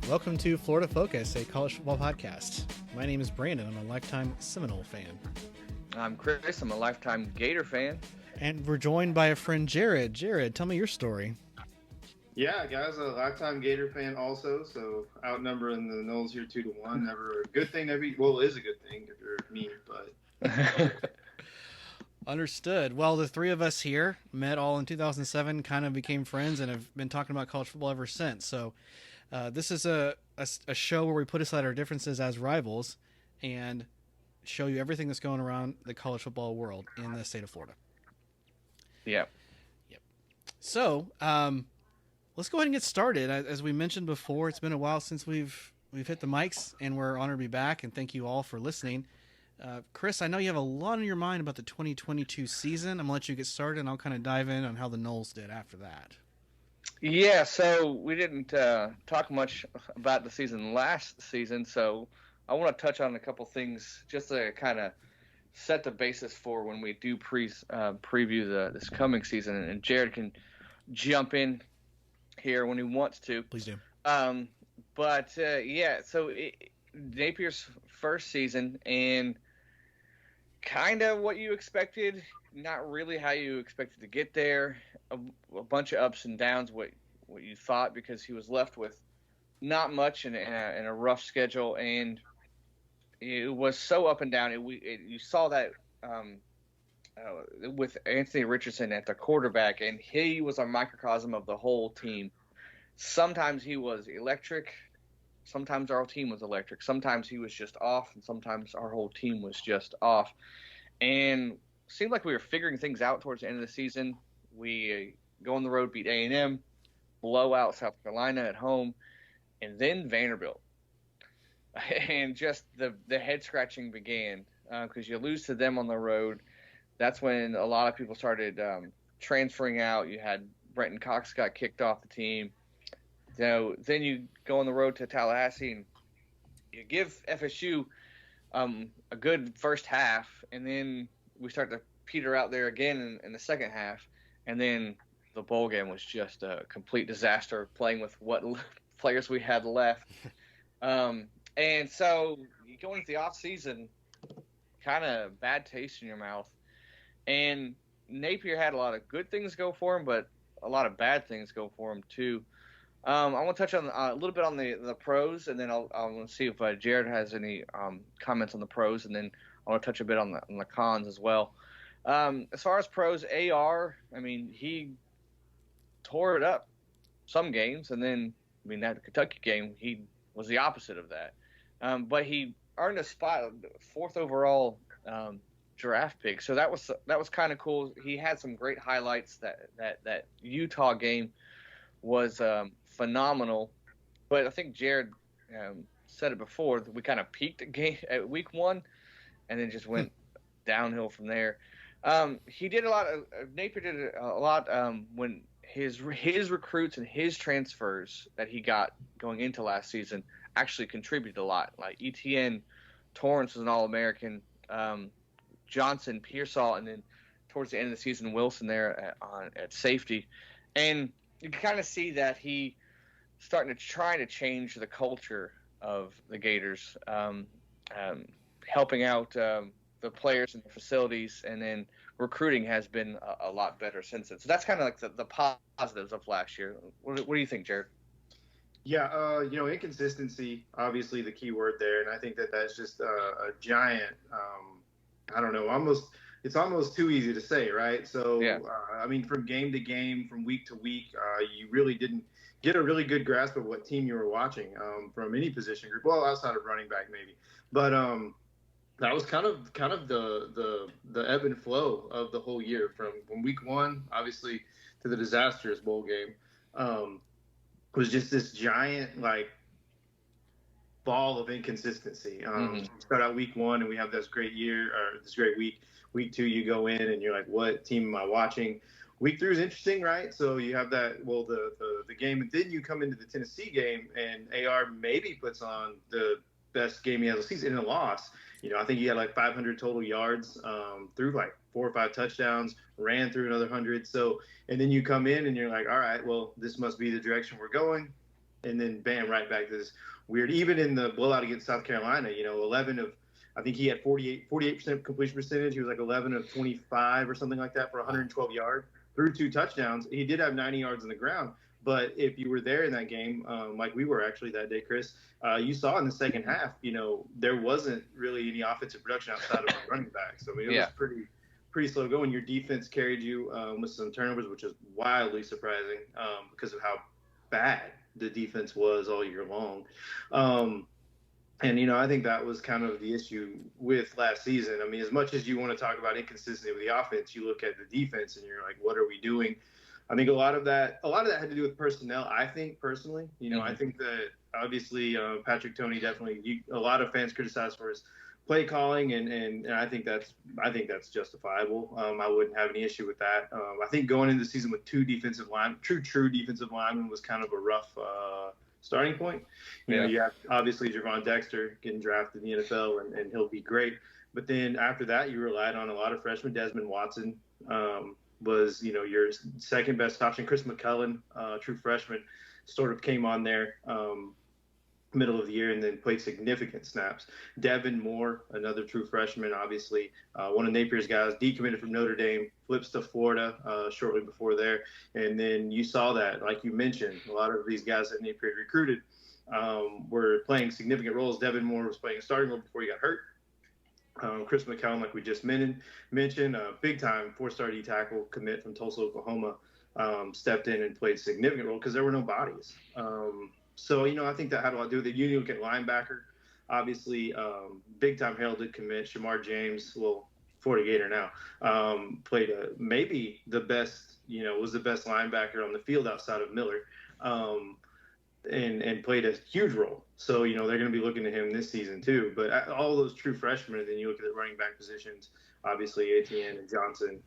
Welcome to Florida Focus, a college football podcast. My name is Brandon. I'm a lifetime Seminole fan. I'm Chris. I'm a lifetime Gator fan. And we're joined by a friend, Jarad. Jarad, tell me your story. Yeah, guys, a lifetime Gator fan also, so outnumbering the Noles here 2-1. Never a good thing. It is a good thing if you're me, but... Understood. Well, the three of us here met all in 2007, kind of became friends, and have been talking about college football ever since. So this is a show where we put aside our differences as rivals and show you everything that's going around the college football world in the state of Florida. Yep. So let's go ahead and get started. As we mentioned before, it's been a while since we've hit the mics, and we're honored to be back, and thank you all for listening. Chris, I know you have a lot on your mind about the 2022 season. I'm going to let you get started, and I'll kind of dive in on how the Noles did after that. Yeah, so we didn't talk much about the season last season, so I want to touch on a couple things just to kind of set the basis for when we do preview this coming season, and Jarad can jump in here when he wants to. Please do. So Napier's first season, and kind of what you expected, not really how you expected to get there. A bunch of ups and downs, what you thought, because he was left with not much in a rough schedule, and it was so up and down. You saw that with Anthony Richardson at the quarterback, and he was a microcosm of the whole team. Sometimes he was electric. Sometimes our whole team was electric. Sometimes he was just off, and sometimes our whole team was just off. And it seemed like we were figuring things out towards the end of the season. We go on the road, beat A&M, blow out South Carolina at home, and then Vanderbilt. And just the head-scratching began because you lose to them on the road. That's when a lot of people started transferring out. You had Brenton Cox got kicked off the team. So then you go on the road to Tallahassee and you give FSU a good first half, and then we start to peter out there again in the second half, and then the bowl game was just a complete disaster, playing with what players we had left. And so you go into the off season, kind of bad taste in your mouth, and Napier had a lot of good things go for him, but a lot of bad things go for him too. I want to touch on a little bit on the pros, and then I'll want to see if Jarad has any comments on the pros, and then I want to touch a bit on the cons as well. As far as pros, AR, I mean, he tore it up some games, and then, that Kentucky game, he was the opposite of that. But he earned a spot, fourth overall draft pick, so that was kind of cool. He had some great highlights. That Utah game was phenomenal, but I think Jarad said it before, that we kind of peaked at week one, and then just went downhill from there. He did a lot. Napier did a lot when his recruits and his transfers that he got going into last season actually contributed a lot. Like ETN, Torrance was an All-American, Johnson, Pearsall, and then towards the end of the season, Wilson there at safety, and you can kind of see that he starting to try to change the culture of the Gators, helping out the players and the facilities, and then recruiting has been a lot better since then. So that's kind of like the positives of last year. What do you think, Jarad? Yeah, inconsistency, obviously the key word there, and I think that's just a giant, I don't know, it's almost too easy to say, right? So, yeah. From game to game, from week to week, you really didn't get a really good grasp of what team you were watching from any position group. Well, outside of running back maybe, but that was kind of the ebb and flow of the whole year from week one, obviously, to the disastrous bowl game. Was just this giant ball of inconsistency. We start out week one and we have this great year or this great week. Week two, you go in and you're like, what team am I watching? Week three is interesting, right? So you have that, the game, and then you come into the Tennessee game, and AR maybe puts on the best game he has this season in a loss. I think he had 500 total yards, threw 4 or 5 touchdowns, ran through another 100. So, and then you come in and you're like, all right, well, this must be the direction we're going. and then bam, right back to this weird. Even in the blowout against South Carolina, 11 of, I think he had 48% completion percentage. He was like 11 of 25 or something like that for 112 yards, threw 2 touchdowns. He did have 90 yards on the ground. But if you were there in that game, like we were actually that day, Chris, you saw in the second half, there wasn't really any offensive production outside of the running backs. So, it was pretty slow going. Your defense carried you with some turnovers, which is wildly surprising because of how bad the defense was all year long. And, I think that was kind of the issue with last season. I mean, as much as you want to talk about inconsistency with the offense, you look at the defense and you're like, what are we doing? I think a lot of that had to do with personnel. I think personally, I think that obviously Patrick Toney definitely, a lot of fans criticize for his play calling, and I think that's justifiable. I wouldn't have any issue with that. I think going into the season with 2 defensive line, true defensive linemen was kind of a rough starting point. You have obviously Javon Dexter getting drafted in the NFL, and he'll be great. But then after that, you relied on a lot of freshmen. Desmond Watson was, your second best option. Chris McCullen, true freshman, sort of came on there middle of the year and then played significant snaps. Devin Moore, another true freshman, obviously one of Napier's guys, decommitted from Notre Dame, flips to Florida shortly before there. And then you saw that, like you mentioned, a lot of these guys that Napier recruited were playing significant roles. Devin Moore was playing a starting role before he got hurt. Chris McCown, like we just mentioned, big-time 4-star D tackle commit from Tulsa, Oklahoma, stepped in and played a significant role because there were no bodies. So, I think that had a lot to do with it. You look at linebacker, obviously, big-time heralded commit, Shamar James, Florida Gator now, played maybe the best, was the best linebacker on the field outside of Miller. And played a huge role. So, they're going to be looking to him this season too. But all those true freshmen, and then you look at the running back positions, obviously Etienne and Johnson,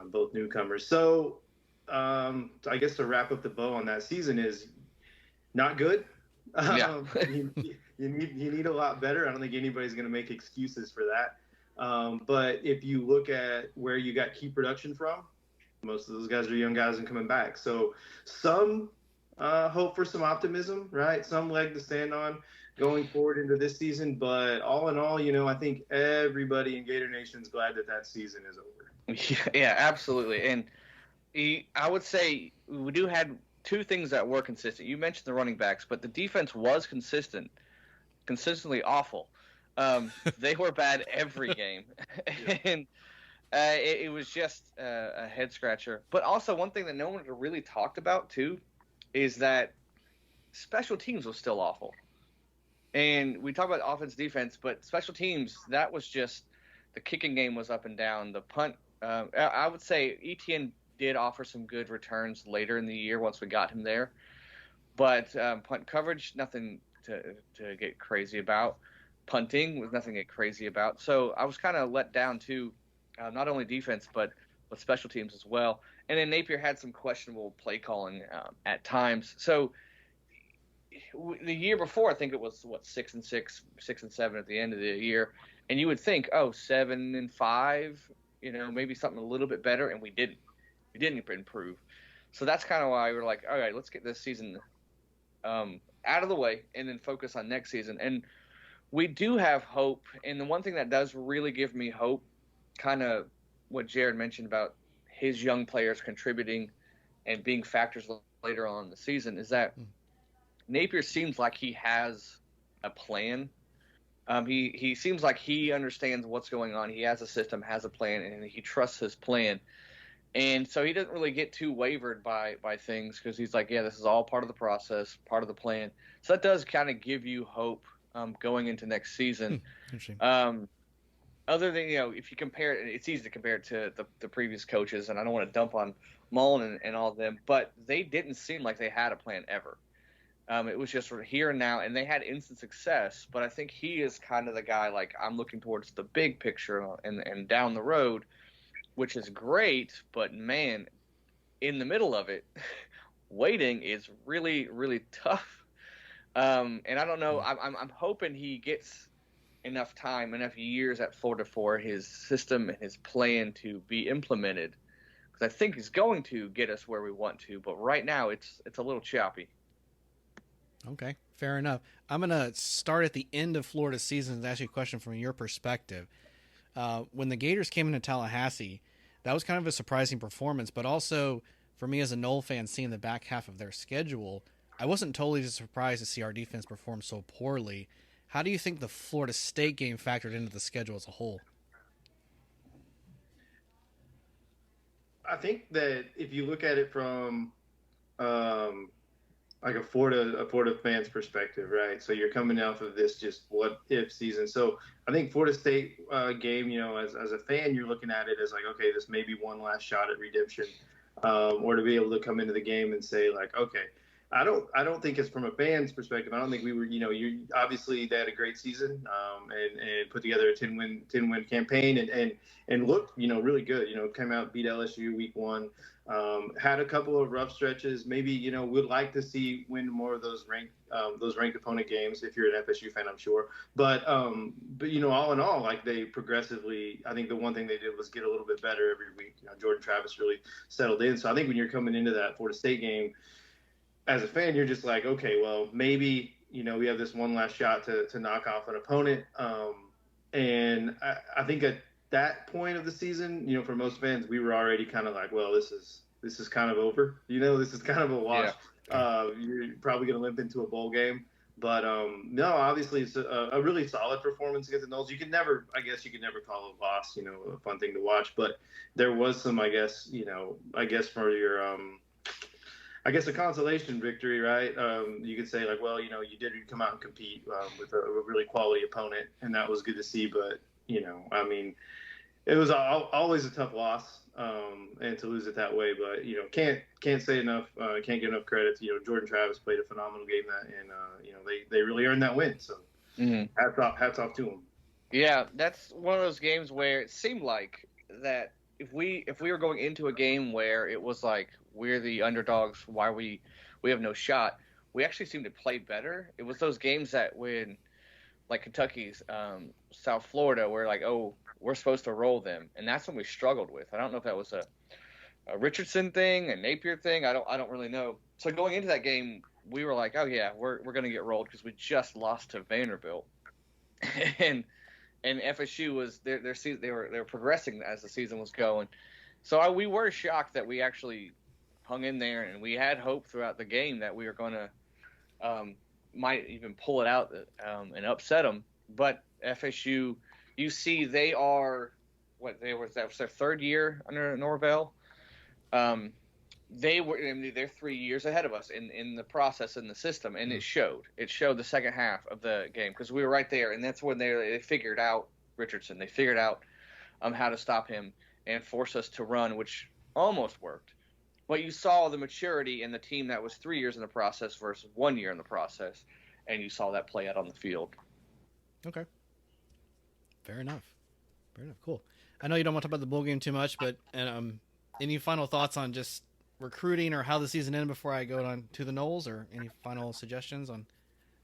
both newcomers. So, I guess to wrap up the bow on that season is not good. You need a lot better. I don't think anybody's going to make excuses for that. But if you look at where you got key production from, most of those guys are young guys and coming back. So some hope for some optimism, right? Some leg to stand on going forward into this season. But all in all, I think everybody in Gator Nation is glad that season is over. Yeah, absolutely. And I would say we do have 2 things that were consistent. You mentioned the running backs, but the defense was consistently awful. They were bad every game. And it was just a head scratcher. But also one thing that no one really talked about too is that special teams was still awful. And we talk about offense, defense, but special teams, that was just the kicking game was up and down. The punt, I would say Etienne did offer some good returns later in the year once we got him there. But punt coverage, nothing to get crazy about. Punting was nothing to get crazy about. So I was kind of let down too, not only defense, but special teams as well. And then Napier had some questionable play calling at times. So the year before, I think it was 6-6, 6-7 at the end of the year, and you would think, 7-5, maybe something a little bit better, and we didn't. We didn't improve. So that's kind of why we're like, all right, let's get this season out of the way and then focus on next season. And we do have hope. And the one thing that does really give me hope, kind of what Jarad mentioned about his young players contributing and being factors later on in the season, is that Napier seems like he has a plan. He seems like he understands what's going on. He has a system, has a plan, and he trusts his plan. And so he doesn't really get too wavered by things because he's like, yeah, this is all part of the process, part of the plan. So that does kind of give you hope going into next season. Interesting. Other than, if you compare it, it's easy to compare it to the previous coaches, and I don't want to dump on Mullen and all of them, but they didn't seem like they had a plan ever. It was just sort of here and now, and they had instant success, but I think he is kind of the guy, like, I'm looking towards the big picture and down the road, which is great, but, man, in the middle of it, waiting is really, really tough. And I don't know, I'm hoping he gets enough time, enough years at Florida for his system and his plan to be implemented, because I think he's going to get us where we want to. But right now, it's a little choppy. Okay, fair enough. I'm going to start at the end of Florida's season and ask you a question from your perspective. When the Gators came into Tallahassee, that was kind of a surprising performance, but also for me as a Knoll fan, seeing the back half of their schedule, I wasn't totally surprised to see our defense perform so poorly. How do you think the Florida State game factored into the schedule as a whole? I think that if you look at it from like a Florida fan's perspective, right? So you're coming off of this just what if season. So I think Florida State game, as a fan, you're looking at it as like, okay, this may be one last shot at redemption, or to be able to come into the game and say like, okay, I don't think it's from a fan's perspective. I don't think we were, you obviously they had a great season, and put together a 10 win campaign and looked, really good. Came out, beat LSU week 1. Had a couple of rough stretches. Maybe would like to see win more of those ranked opponent games if you're an FSU fan, I'm sure. But all in all, like they progressively, I think the one thing they did was get a little bit better every week. Jordan Travis really settled in. So I think when you're coming into that Florida State game, as a fan, you're just like, okay, well, maybe we have this one last shot to knock off an opponent. And I think at that point of the season, for most fans, we were already kind of like, well, this is kind of over. This is kind of a wash. Yeah. You're probably going to limp into a bowl game. But no, obviously it's a really solid performance against the Noles. You can never call it a loss. A fun thing to watch. But there was some, I guess for your a consolation victory, right? You could say like, well, you did come out and compete with a really quality opponent, and that was good to see. But it was always a tough loss, and to lose it that way. But can't say enough. Can't give enough credit to Jordan Travis played a phenomenal game and they really earned that win. So hats off to them. Yeah, that's one of those games where it seemed like that if we were going into a game where it was like we're the underdogs, why we have no shot, we actually seemed to play better. It was those games that when like Kentucky's South Florida, where like, oh, we're supposed to roll them, and that's when we struggled with. I don't know if that was a Richardson thing, a Napier thing. I don't really know. So going into that game, we were like, oh yeah, we're gonna get rolled because we just lost to Vanderbilt, and FSU was their season. They were progressing as the season was going. So we were shocked that we actually hung in there, and we had hope throughout the game that we were going to might even pull it out and upset them. But FSU, you see, they are that was their third year under Norvell. They're 3 years ahead of us in the process in the system, and it showed the second half of the game because we were right there, and that's when they figured out Richardson. They figured out how to stop him and force us to run, which almost worked. But you saw the maturity in the team that was 3 years in the process versus 1 year in the process, and you saw that play out on the field. Okay. Fair enough. Cool. I know you don't want to talk about the bowl game too much, but any final thoughts on just recruiting or how the season ended before I go on to the Noles, or any final suggestions on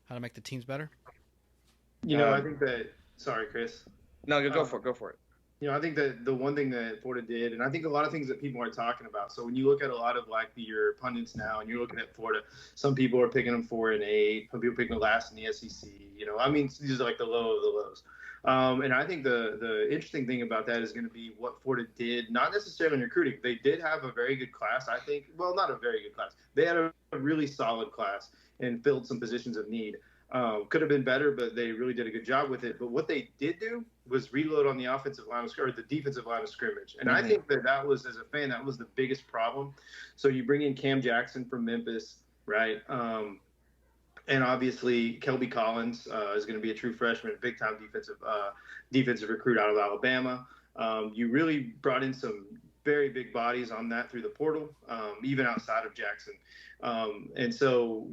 how to make the teams better? I think that – sorry, Chris. No, go for it. I think that the one thing that Florida did, and I think a lot of things that people are talking about. So when you look at a lot of like your pundits now, and you're looking at Florida, some people are picking them 4-8, some people picking them last in the SEC. These are like the low of the lows. And I think the interesting thing about that is going to be what Florida did, not necessarily in recruiting. They did have a very good class, I think. Well, not a very good class. They had a really solid class and filled some positions of need. Could have been better, but they really did a good job with it. But what they did do was reload on the offensive line or the defensive line of scrimmage. And I think that was, as a fan, that was the biggest problem. So you bring in Cam Jackson from Memphis, right? And obviously Kelby Collins is going to be a true freshman, big-time defensive recruit out of Alabama. You really brought in some very big bodies on that through the portal, even outside of Jackson. And so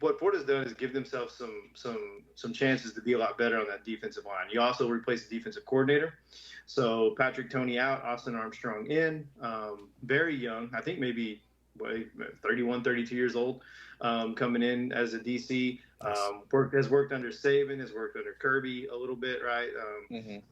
what Florida's done is give themselves some chances to be a lot better on that defensive line. You also replace the defensive coordinator. So Patrick Toney out, Austin Armstrong in, very young, I think maybe 31, 32 years old, coming in as a DC. Has worked under Saban, has worked under Kirby a little bit, right?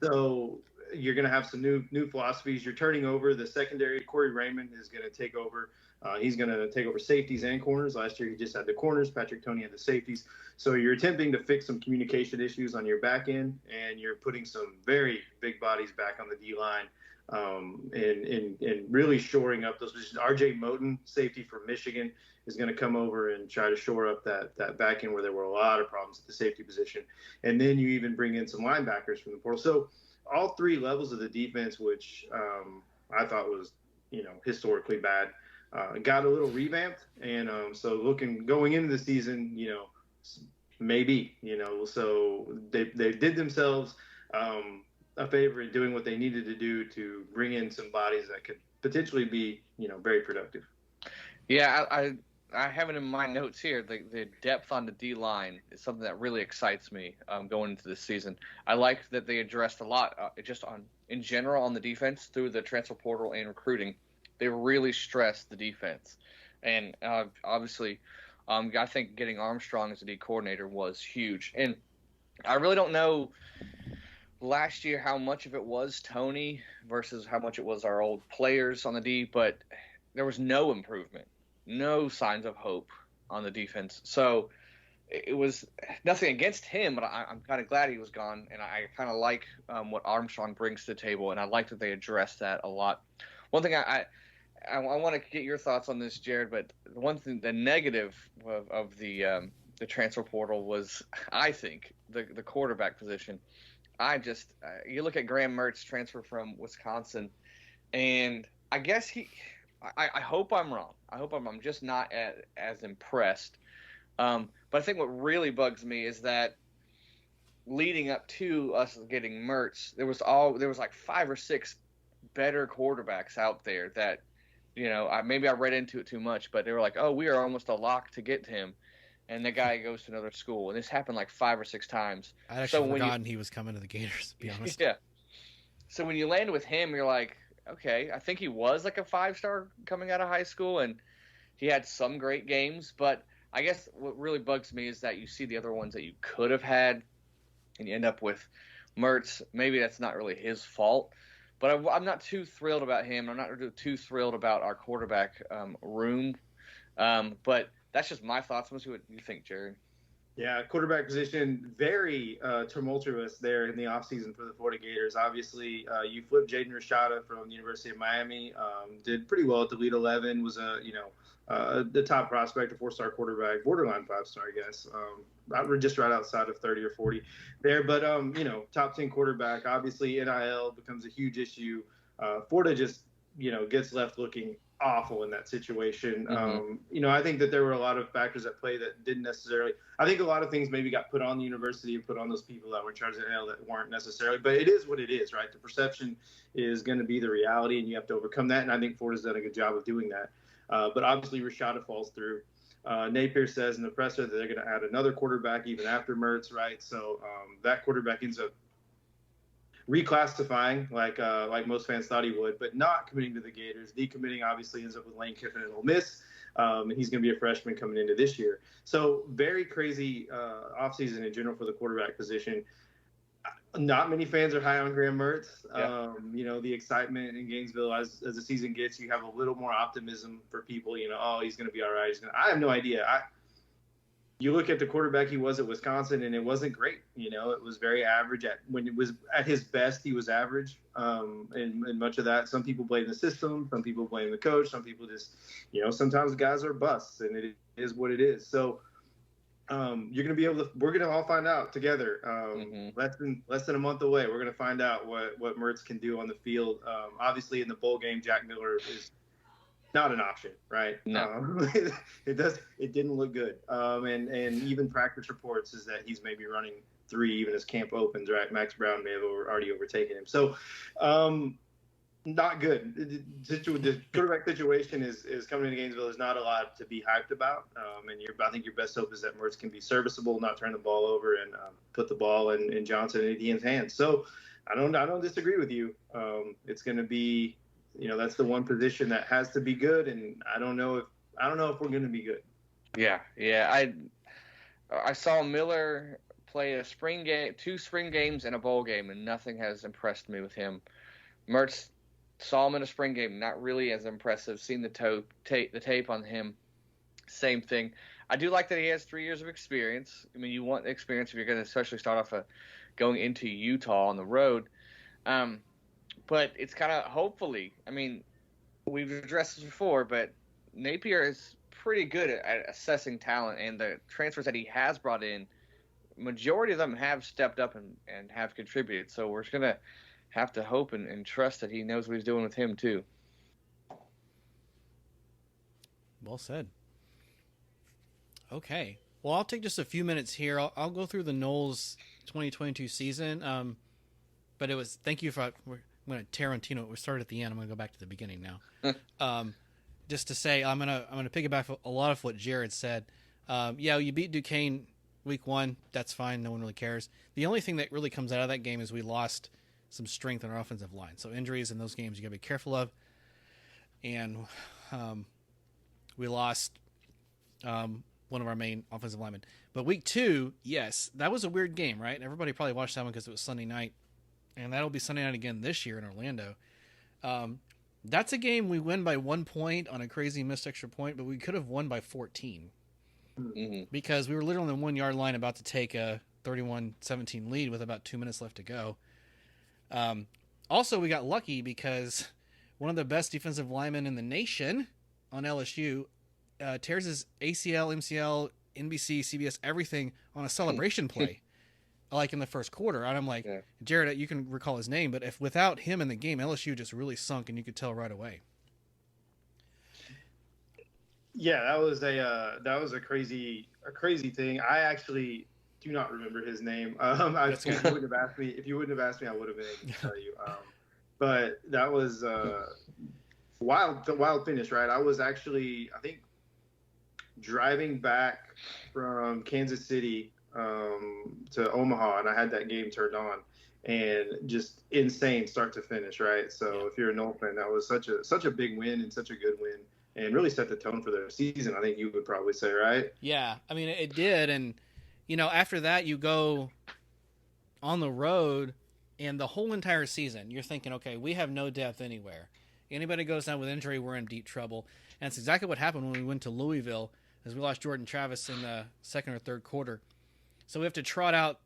So you're going to have some new philosophies. You're turning over the secondary. Corey Raymond is going to take over He's going to take over safeties and corners. Last year, he just had the corners. Patrick Toney had the safeties. So you're attempting to fix some communication issues on your back end, and you're putting some very big bodies back on the D-line and really shoring up those positions. R.J. Moten, safety from Michigan, is going to come over and try to shore up that back end where there were a lot of problems at the safety position. And then you even bring in some linebackers from the portal. So all three levels of the defense, which I thought was, historically bad, got a little revamped. And so going into the season, maybe, so they did themselves a favor in doing what they needed to do to bring in some bodies that could potentially be, very productive. Yeah, I have it in my notes here. The depth on the D-line is something that really excites me going into this season. I like that they addressed a lot in general on the defense through the transfer portal and recruiting. They really stressed the defense. And obviously, I think getting Armstrong as a D coordinator was huge. And I really don't know last year how much of it was Toney versus how much it was our old players on the D, but there was no improvement. No signs of hope on the defense. So it was nothing against him, but I'm kind of glad he was gone. And I kind of like what Armstrong brings to the table. And I like that they addressed that a lot. One thing I want to get your thoughts on this, Jarad, but one thing, the negative of the transfer portal was, I think, the quarterback position. You look at Graham Mertz transfer from Wisconsin, and I guess I hope I'm wrong. I hope I'm just not as impressed. But I think what really bugs me is that leading up to us getting Mertz, there was like 5 or 6 better quarterbacks out there that, maybe I read into it too much, but they were like, oh, we are almost a lock to get him. And the guy goes to another school. And this happened like 5 or 6 times. I'd actually forgotten he was coming to the Gators, to be honest. Yeah. So when you land with him, you're like, okay, I think he was like a 5-star coming out of high school, and he had some great games. But I guess what really bugs me is that you see the other ones that you could have had, and you end up with Mertz. Maybe that's not really his fault. But I'm not too thrilled about him. I'm not too thrilled about our quarterback room. But that's just my thoughts. Let's see what you think, Jarad. Yeah, quarterback position, very tumultuous there in the offseason for the Florida Gators. Obviously, you flipped Jaden Rashada from the University of Miami, did pretty well at the Elite 11, was the top prospect, a 4-star quarterback, borderline 5-star, I guess. Just right outside of 30 or 40 there. But, top 10 quarterback. Obviously, NIL becomes a huge issue. Florida just, gets left looking awful in that situation. Mm-hmm. I think that there were a lot of factors at play that didn't necessarily – I think a lot of things maybe got put on the university and put on those people that were in charge of NIL that weren't necessarily. But it is what it is, right? The perception is going to be the reality, and you have to overcome that. And I think Florida's done a good job of doing that. But obviously Rashada falls through. Napier says in the presser that they're going to add another quarterback even after Mertz, right? So that quarterback ends up reclassifying like most fans thought he would, but not committing to the Gators. Decommitting obviously ends up with Lane Kiffin and Ole Miss, and he's going to be a freshman coming into this year. So very crazy offseason in general for the quarterback position. Not many fans are high on Graham Mertz. Yeah. The excitement in Gainesville as the season gets, you have a little more optimism for people. He's going to be all right. I have no idea. You look at the quarterback he was at Wisconsin, and it wasn't great. It was very average. When it was at his best, he was average. And much of that, some people blame the system, some people blame the coach, some people just, sometimes guys are busts, and it is what it is. So you're going to we're going to all find out together. Less than a month away, we're going to find out what Mertz can do on the field. Obviously, in the bowl game, Jack Miller is not an option, right? No. It didn't look good. And even practice reports is that he's maybe running 3 even as camp opens, right? Max Brown may have already overtaken him. So not good. The quarterback situation is coming into Gainesville. There's not a lot to be hyped about. I think your best hope is that Mertz can be serviceable, not turn the ball over, and put the ball in Johnson and Etienne's hands. So I don't disagree with you. It's going to be, that's the one position that has to be good, and I don't know if we're going to be good. Yeah. I saw Miller play a spring game, 2 spring games and a bowl game, and nothing has impressed me with him. Mertz Saw him in a spring game, not really as impressive. Seen the tape on him, same thing. I do like that he has 3 years of experience. I mean, you want experience if you're going to especially start off going into Utah on the road. But it's kind of hopefully. I mean, we've addressed this before, but Napier is pretty good at assessing talent, and the transfers that he has brought in, majority of them have stepped up and have contributed. So we're just going to have to hope and trust that he knows what he's doing with him too. Well said. Okay. Well, I'll take just a few minutes here. I'll go through the Noles 2022 season. But it was, thank you for, I'm going to Tarantino. We started at the end. I'm going to go back to the beginning now. Just to say, I'm going to piggyback a lot of what Jarad said. Yeah, you beat Duquesne week 1. That's fine. No one really cares. The only thing that really comes out of that game is we lost some strength on our offensive line. So injuries in those games you got to be careful of. And we lost one of our main offensive linemen. But week 2, yes, that was a weird game, right? Everybody probably watched that one because it was Sunday night. And that'll be Sunday night again this year in Orlando. That's a game we win by 1 point on a crazy missed extra point, but we could have won by 14. Mm-hmm. Because we were literally on the 1 yard line about to take a 31-17 lead with about 2 minutes left to go. Also, we got lucky because one of the best defensive linemen in the nation on LSU tears his ACL, MCL, NBC, CBS, everything on a celebration play, like in the first quarter. And I'm like, yeah. Jarad, you can recall his name, but if without him in the game, LSU just really sunk, and you could tell right away. Yeah, that was a crazy thing. I actually do not remember his name. If you wouldn't have asked me, I would have been able to tell you. But that was wild finish, right? I was actually, I think, driving back from Kansas City to Omaha, and I had that game turned on, and just insane start to finish, right? So if you're a Nole fan, that was such a big win and such a good win, and really set the tone for their season. I think you would probably say, right? Yeah, I mean it did, and after that you go on the road, and the whole entire season you're thinking, okay, we have no depth anywhere. Anybody goes down with injury, we're in deep trouble, and that's exactly what happened when we went to Louisville, as we lost Jordan Travis in the second or third quarter. So we have to trot out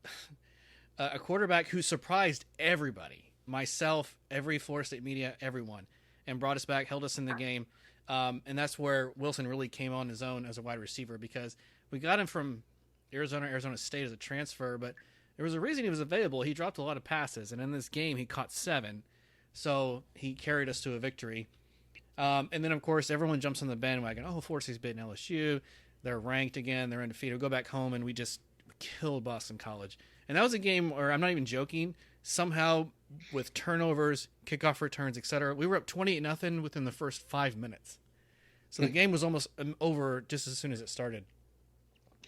a quarterback who surprised everybody, myself, every Florida State media, everyone, and brought us back, held us in the game. And that's where Wilson really came on his own as a wide receiver, because we got him from Arizona State as a transfer, but there was a reason he was available. He dropped a lot of passes, and in this game he caught 7. So he carried us to a victory. And then, of course, everyone jumps on the bandwagon. Oh, Florida State's beating LSU. They're ranked again. They're undefeated. We go back home, and we just killed Boston College. And that was a game where, I'm not even joking, somehow with turnovers, kickoff returns, etc., we were up 28-0 within the first 5 minutes. So the game was almost over just as soon as it started.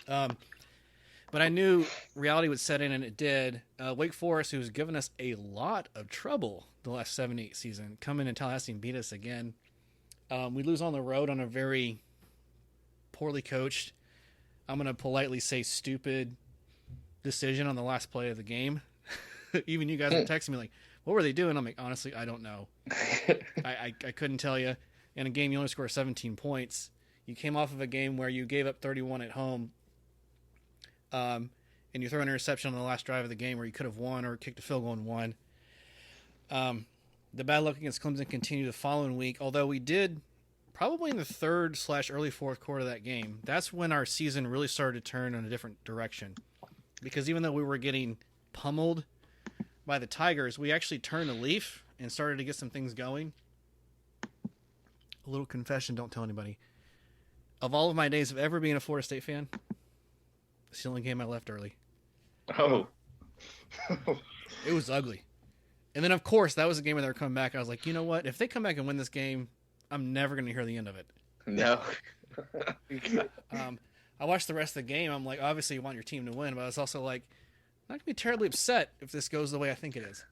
But I knew reality would set in, and it did. Wake Forest, who's given us a lot of trouble the last 7-8 season, come in Tallahassee and beat us again. We lose on the road on a very poorly coached, I'm going to politely say stupid decision on the last play of the game. Even you guys were texting me like, what were they doing? I'm like, honestly, I don't know. I couldn't tell you. In a game, you only score 17 points. You came off of a game where you gave up 31 at home, and you throw an interception on the last drive of the game where you could have won, or kicked a field goal and won. The bad luck against Clemson continued the following week, although we did, probably in the third/early fourth quarter of that game, that's when our season really started to turn in a different direction. Because even though we were getting pummeled by the Tigers, we actually turned a leaf and started to get some things going. A little confession, don't tell anybody. Of all of my days of ever being a Florida State fan, it's the only game I left early. Oh. It was ugly. And then, of course, that was the game where they were coming back. I was like, you know what? If they come back and win this game, I'm never going to hear the end of it. No. I watched the rest of the game. I'm like, obviously you want your team to win, but I was also like, I'm not going to be terribly upset if this goes the way I think it is.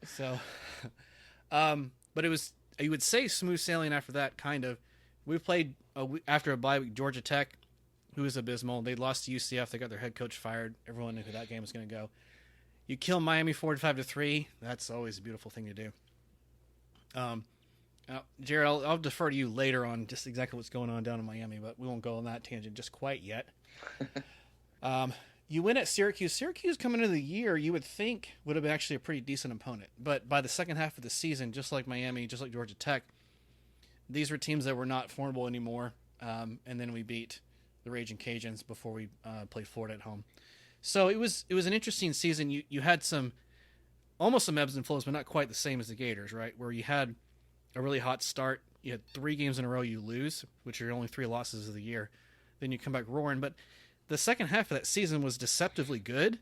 So, but it was, you would say smooth sailing after that, kind of. We played after a bye week, Georgia Tech, who was abysmal. They lost to UCF. They got their head coach fired. Everyone knew who that game was going to go. You kill Miami 45-3. That's always a beautiful thing to do. Jarad, I'll defer to you later on just exactly what's going on down in Miami, but we won't go on that tangent just quite yet. You win at Syracuse. Syracuse coming into the year, you would think would have been actually a pretty decent opponent. But by the second half of the season, just like Miami, just like Georgia Tech, these were teams that were not formidable anymore. And then we beat the Raging Cajuns before we played Florida at home. So it was an interesting season. You had almost some ebbs and flows, but not quite the same as the Gators, right? Where you had a really hot start. You had 3 games in a row you lose, which are only 3 losses of the year. Then you come back roaring. But the second half of that season was deceptively good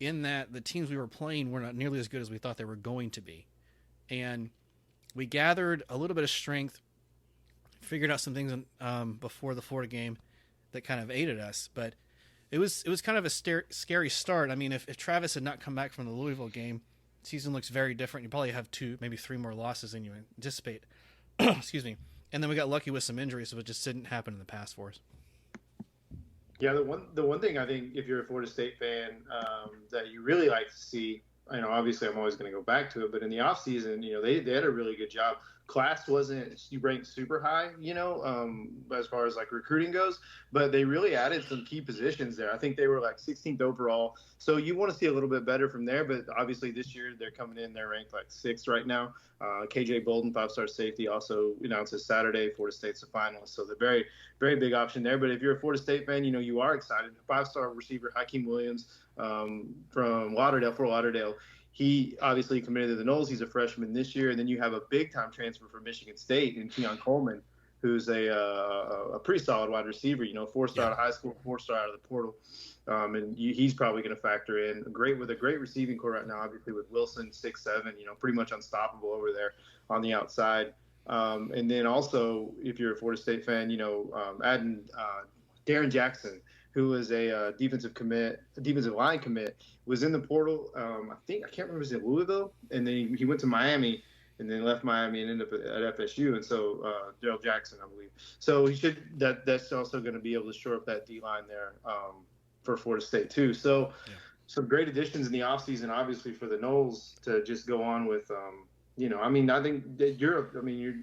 in that the teams we were playing were not nearly as good as we thought they were going to be. And we gathered a little bit of strength, figured out some things before the Florida game that kind of aided us. But it was kind of a scary start. I mean, if Travis had not come back from the Louisville game, the season looks very different. You probably have 2, maybe 3 more losses than you anticipate. Excuse me. And then we got lucky with some injuries, so it just didn't happen in the past for us. Yeah, the one thing I think if you're a Florida State fan that you really like to see, obviously I'm always going to go back to it, but in the offseason, they had a really good job. Class wasn't ranked super high, as far as like recruiting goes, but they really added some key positions there. I think they were like 16th overall. So you want to see a little bit better from there, but obviously this year they're coming in, they're ranked like 6th right now. KJ Bolden, 5-star safety, also announces Saturday, Florida State's a finalist. So they're very, very big option there. But if you're a Florida State fan, you are excited. 5-star receiver Hakeem Williams from Fort Lauderdale. He obviously committed to the Noles. He's a freshman this year. And then you have a big-time transfer from Michigan State in Keon Coleman, who's a pretty solid wide receiver, 4-star out of high school, 4-star out of the portal. And he's probably going to factor in with a great receiving core right now, obviously with Wilson, 6'7", pretty much unstoppable over there on the outside. And then also, if you're a Florida State fan, adding Darren Jackson, who was a defensive line commit, was in the portal. I can't remember, was it Louisville? And then he went to Miami and then left Miami and ended up at FSU. And so Darrell Jackson, I believe. So that's also going to be able to shore up that D-line there for Florida State too. So some great additions in the offseason, obviously, for the Noles to just go on with I think that you're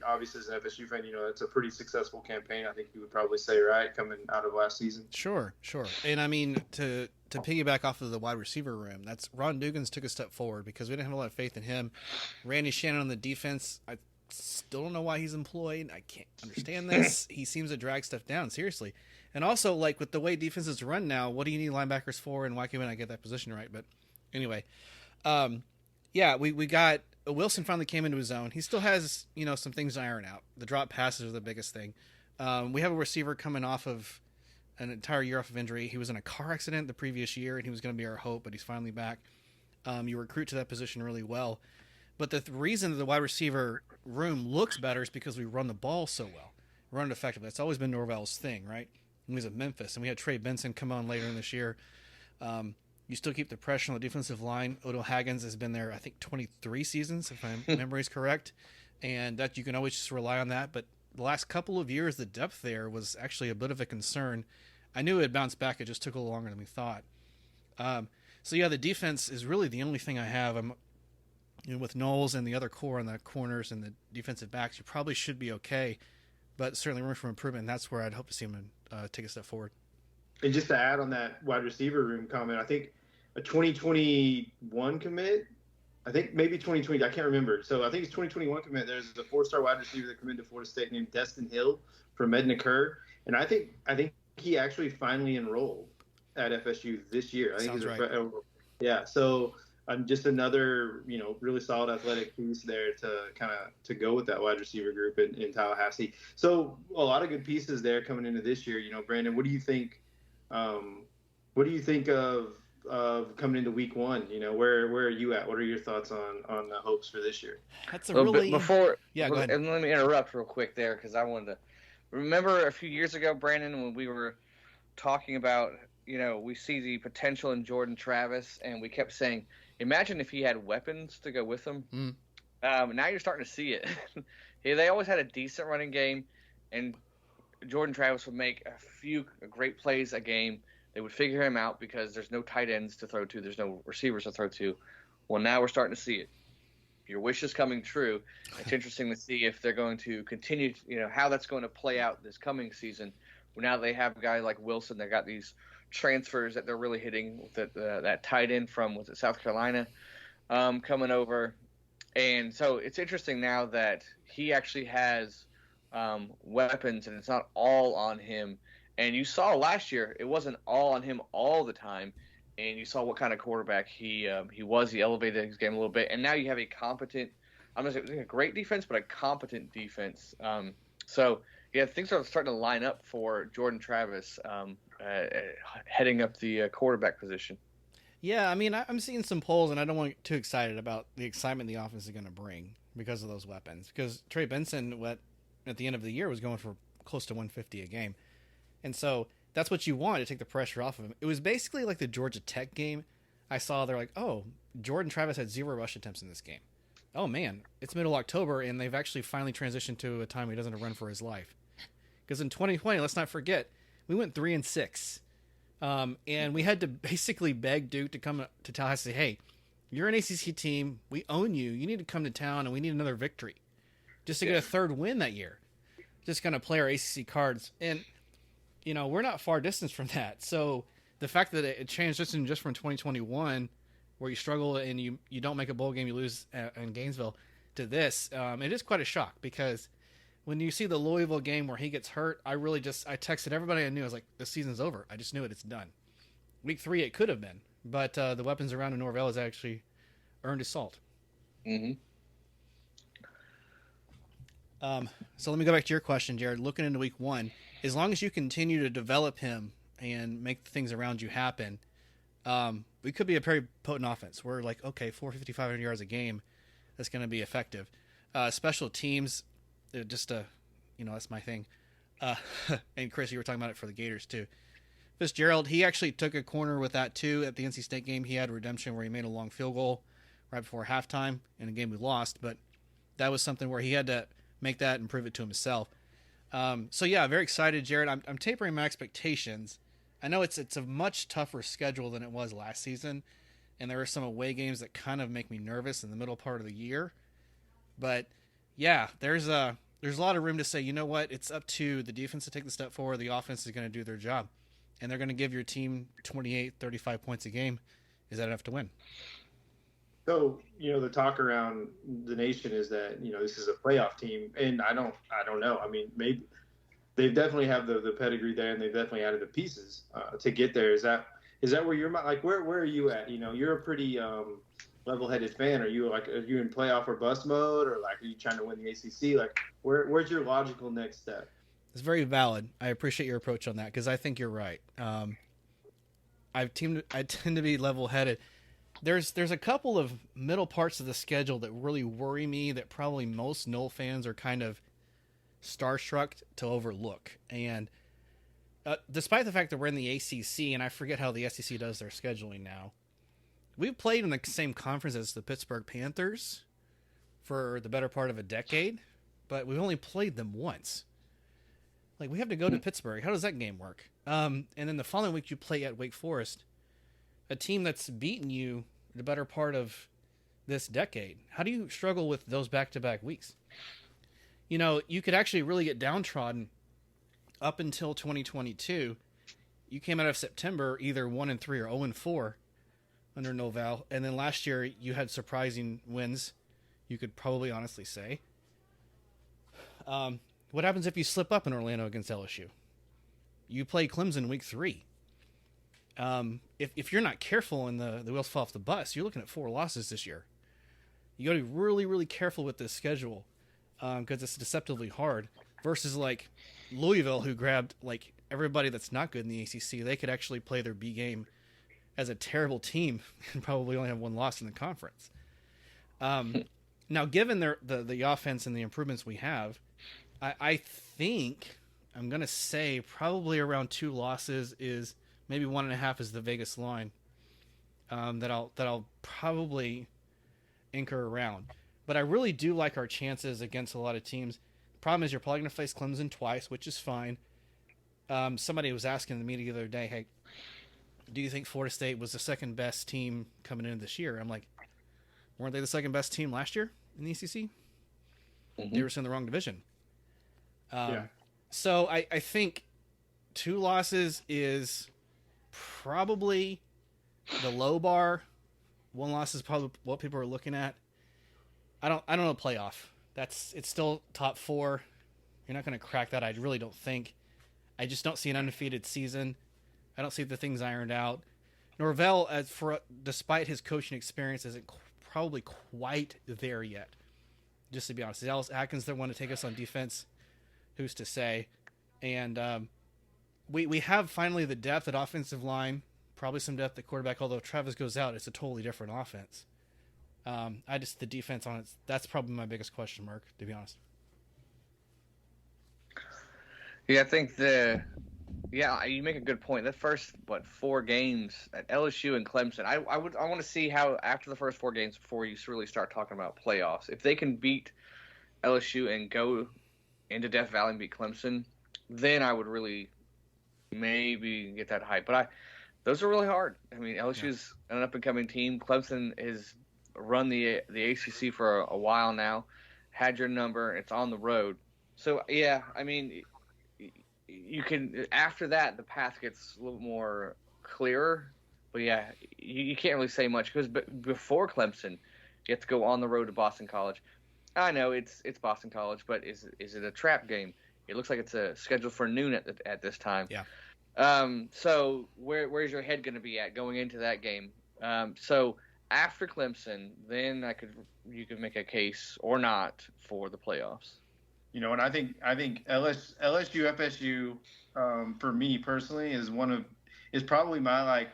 obviously as an FSU fan, it's a pretty successful campaign. I think you would probably say, right, coming out of last season. Sure. And I mean, to piggyback off of the wide receiver room, that's Ron Dugans took a step forward because we didn't have a lot of faith in him. Randy Shannon on the defense, I still don't know why he's employed. I can't understand this. He seems to drag stuff down, seriously. And also, like, with the way defenses run now, what do you need linebackers for, and why can't I get that position right? But anyway, we got Wilson finally came into his own. He still has, some things to iron out. The drop passes are the biggest thing. We have a receiver coming off of an entire year off of injury. He was in a car accident the previous year, and he was going to be our hope, but he's finally back. You recruit to that position really well. But the reason that the wide receiver room looks better is because we run the ball so well. Run it effectively. That's always been Norvell's thing, right? When he was at Memphis, and we had Trey Benson come on later in this year. You still keep the pressure on the defensive line. Odo Haggins has been there, I think, 23 seasons, if my memory is correct. And that you can always just rely on that. But the last couple of years, the depth there was actually a bit of a concern. I knew it had bounced back. It just took a little longer than we thought. The defense is really the only thing I have. I'm with Knowles and the other core on the corners and the defensive backs, you probably should be okay. But certainly room for improvement, and that's where I'd hope to see him take a step forward. And just to add on that wide receiver room comment, I think a 2021 commit, I think maybe 2020, I can't remember. So I think it's 2021 commit. There's a 4-star wide receiver that committed to Florida State named Destin Hill from Edna Kerr. And I think he actually finally enrolled at FSU this year. I think Sounds right. Yeah. So just another, really solid athletic piece there to go with that wide receiver group in Tallahassee. So a lot of good pieces there coming into this year. Brandon, what do you think? What do you think of coming into week one? Where are you at? What are your thoughts on the hopes for this year? That's a really go ahead. And let me interrupt real quick there because I wanted to remember a few years ago, Brandon, when we were talking about we see the potential in Jordan Travis, and we kept saying, imagine if he had weapons to go with him. Now you're starting to see it. They always had a decent running game, and Jordan Travis would make a few great plays a game. They would figure him out because there's no tight ends to throw to. There's no receivers to throw to. Well, now we're starting to see it. your wish is coming true. It's interesting to see if they're going to continue, how that's going to play out this coming season. Now they have a guy like Wilson. They got these transfers that they're really hitting with that tight end from South Carolina coming over. And so it's interesting now that he actually has weapons, and it's not all on him. And you saw last year, it wasn't all on him all the time. And you saw what kind of quarterback he was. He elevated his game a little bit. And now you have a competent, I'm going to say a great defense, but a competent defense. So, yeah, things are starting to line up for Jordan Travis heading up the quarterback position. Yeah, I mean, I'm seeing some polls, and I don't want to get too excited about the excitement the offense is going to bring because of those weapons. Because Trey Benson, at the end of the year, was going for close to 150 a game. And so that's what you want to take the pressure off of him. It was basically like the Georgia Tech game. I saw they're like, oh, Jordan Travis had 0 rush attempts in this game. Oh, man, it's middle October, and they've actually finally transitioned to a time where he doesn't run for his life. Because in 2020, let's not forget, we went 3-6. And we had to basically beg Duke to come to Tallahassee, hey, you're an ACC team. We own you. You need to come to town, and we need another victory just to get a third win that year. Just kind of play our ACC cards. And, we're not far distance from that. So the fact that it changed just from 2021, where you struggle and you don't make a bowl game, you lose in Gainesville, to this, it is quite a shock because when you see the Louisville game where he gets hurt, I texted everybody I knew. I was like, the season's over. I just knew it. It's done. Week 3, it could have been. But the weapons around in Norvell has actually earned his salt. Mm-hmm. So let me go back to your question, Jarad. Looking into week 1, as long as you continue to develop him and make the things around you happen, we could be a very potent offense. We're like, okay, 450, 500 yards a game. That's going to be effective. Special teams, that's my thing. And Chris, you were talking about it for the Gators too. Fitzgerald, he actually took a corner with that too at the NC State game. He had redemption where he made a long field goal right before halftime in a game we lost, but that was something where he had to make that and prove it to himself. So yeah, very excited, Jarad. I'm tapering my expectations. I know it's a much tougher schedule than it was last season, and there are some away games that kind of make me nervous in the middle part of the year. But yeah, there's a lot of room to say, you know what, it's up to the defense to take the step forward. The offense is going to do their job, and they're going to give your team 28, 35 points a game. Is that enough to win? So, the talk around the nation is that, this is a playoff team, and I don't know. I mean, maybe they definitely have the pedigree there, and they've definitely added the pieces to get there. Is that where you're like? Where are you at? You're a pretty level-headed fan. Are you in playoff or bust mode, or like are you trying to win the ACC? Like, where's your logical next step? It's very valid. I appreciate your approach on that because I think you're right. I tend to be level-headed. There's a couple of middle parts of the schedule that really worry me that probably most Nole fans are kind of starstruck to overlook. And despite the fact that we're in the ACC, and I forget how the SEC does their scheduling now, we've played in the same conference as the Pittsburgh Panthers for the better part of a decade, but we've only played them once. Like, we have to go to Pittsburgh. How does that game work? And then the following week you play at Wake Forest, a team that's beaten you the better part of this decade. How do you struggle with those back-to-back weeks? You could actually really get downtrodden up until 2022. You came out of September either 1-3 or 0-4 under Novell, and then last year you had surprising wins, you could probably honestly say. What happens if you slip up in Orlando against LSU? You play Clemson week 3. If you're not careful and the wheels fall off the bus, you're looking at 4 losses this year. You got to be really, really careful with this schedule because it's deceptively hard. Versus like Louisville, who grabbed like everybody that's not good in the ACC. They could actually play their B game as a terrible team and probably only have 1 loss in the conference. Now, given the offense and the improvements we have, I think I'm going to say probably around 2 losses is maybe 1.5 is the Vegas line that I'll probably anchor around. But I really do like our chances against a lot of teams. The problem is you're probably going to face Clemson twice, which is fine. Somebody was asking me the other day, hey, do you think Florida State was the second best team coming into this year? I'm like, weren't they the second best team last year? in the ACC. Mm-hmm. They were in the wrong division. Yeah. So I think 2 losses is probably the low bar. 1 loss is probably what people are looking at. I don't know playoff. It's still top 4. You're not going to crack that. I really don't think. I just don't see an undefeated season. I don't see the things ironed out. Norvell, despite his coaching experience, isn't probably quite there yet. Just to be honest, is Ellis Atkins the one to take us on defense? Who's to say? And we have finally the depth at offensive line, probably some depth at quarterback. Although if Travis goes out, it's a totally different offense. The defense on it, that's probably my biggest question mark, to be honest. Yeah, I think you make a good point. The first 4 games at LSU and Clemson, I want to see how after the first 4 games before you really start talking about playoffs. If they can beat LSU and go into Death Valley and beat Clemson, then I would really maybe get that hype. But those are really hard. I mean, LSU's an up and coming team. Clemson has run the ACC for a while now. Had your number. It's on the road. So yeah, I mean, you can after that the path gets a little more clearer. But yeah, you can't really say much because before Clemson, you have to go on the road to Boston College. I know it's Boston College, but is it a trap game? It looks like it's scheduled for noon at this time. Yeah. So where's your head going to be at going into that game? So after Clemson, then you could make a case or not for the playoffs. You know, and I think LSU FSU for me personally is probably my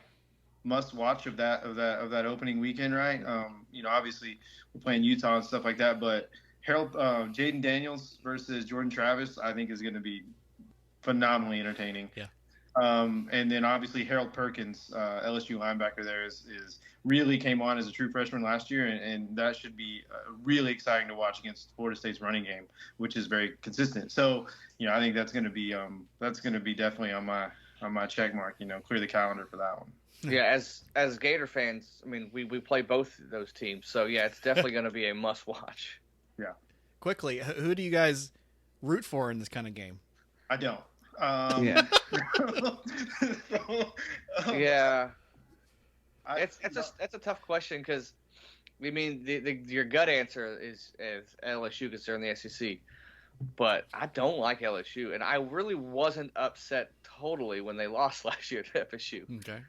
must watch of that opening weekend, right? You know, obviously we're playing Utah and stuff like that, but Jaden Daniels versus Jordan Travis, I think is going to be phenomenally entertaining. Yeah. And then obviously Harold Perkins, LSU linebacker there is really came on as a true freshman last year, and that should be really exciting to watch against Florida State's running game, which is very consistent. So, you know, I think that's going to be definitely on my check mark. You know, clear the calendar for that one. Yeah, as Gator fans, I mean, we play both those teams, so yeah, it's definitely going to be a must watch. Yeah. Quickly, who do you guys root for in this kind of game? I don't. Yeah. Yeah. That's a tough question because, I mean, your gut answer is LSU because they're in the SEC, but I don't like LSU, and I really wasn't upset totally when they lost last year to FSU. Okay.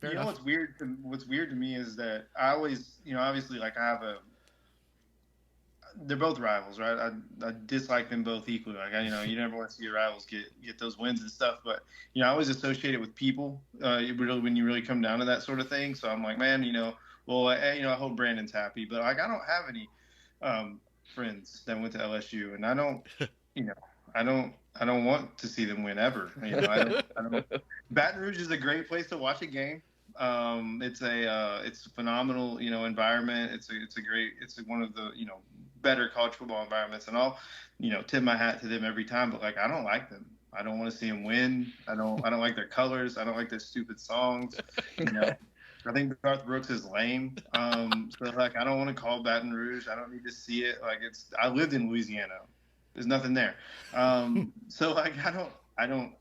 Fair enough. What's weird to me is that I always, you know, obviously they're both rivals, right? I dislike them both equally. You never want to see your rivals get those wins and stuff. But, you know, I always associate it with people when you really come down to that sort of thing. So I'm like, man, I hope Brandon's happy. But, I don't have any friends that went to LSU. And I don't, I don't want to see them win ever. I don't. Baton Rouge is a great place to watch a game. It's a phenomenal, environment. It's one of the, better college football environments, and I'll, tip my hat to them every time. But I don't like them. I don't want to see them win. I don't like their colors. I don't like their stupid songs. I think Garth Brooks is lame. So I don't want to call Baton Rouge. I don't need to see it. I lived in Louisiana. There's nothing there. So I don't.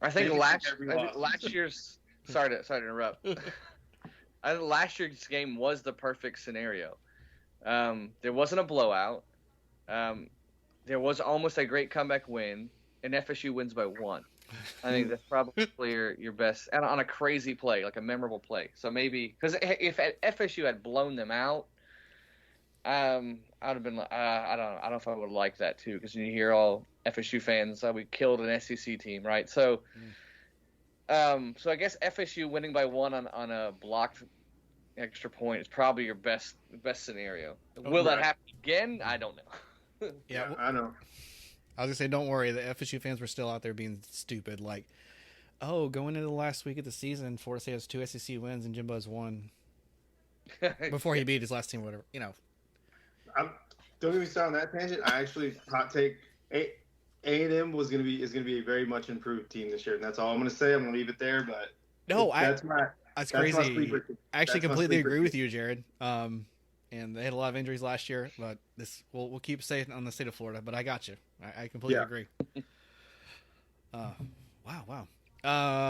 I think last year's. Sorry to interrupt. I think last year's game was the perfect scenario. There wasn't a blowout. There was almost a great comeback win, and FSU wins by 1. I think that's probably your best, and on a crazy play, like a memorable play. So maybe because if FSU had blown them out, I'd have been. I don't know if I would like that too, because you hear all FSU fans, we killed an SEC team, right? So. So I guess FSU winning by 1 on a blocked extra point is probably your best scenario. Will that happen again? I don't know. Yeah, I know. I was gonna say, don't worry. The FSU fans were still out there being stupid. Going into the last week of the season, Florida State has 2 SEC wins and Jimbo has 1 before he beat his last team. Whatever, Don't get me started on that tangent. I actually hot take A&M is going to be a very much improved team this year, and that's all I'm going to say. I'm going to leave it there, but that's crazy. I actually completely agree with you, Jarad. and they had a lot of injuries last year. But we'll keep safe on the state of Florida. But I got you. I completely agree. Wow.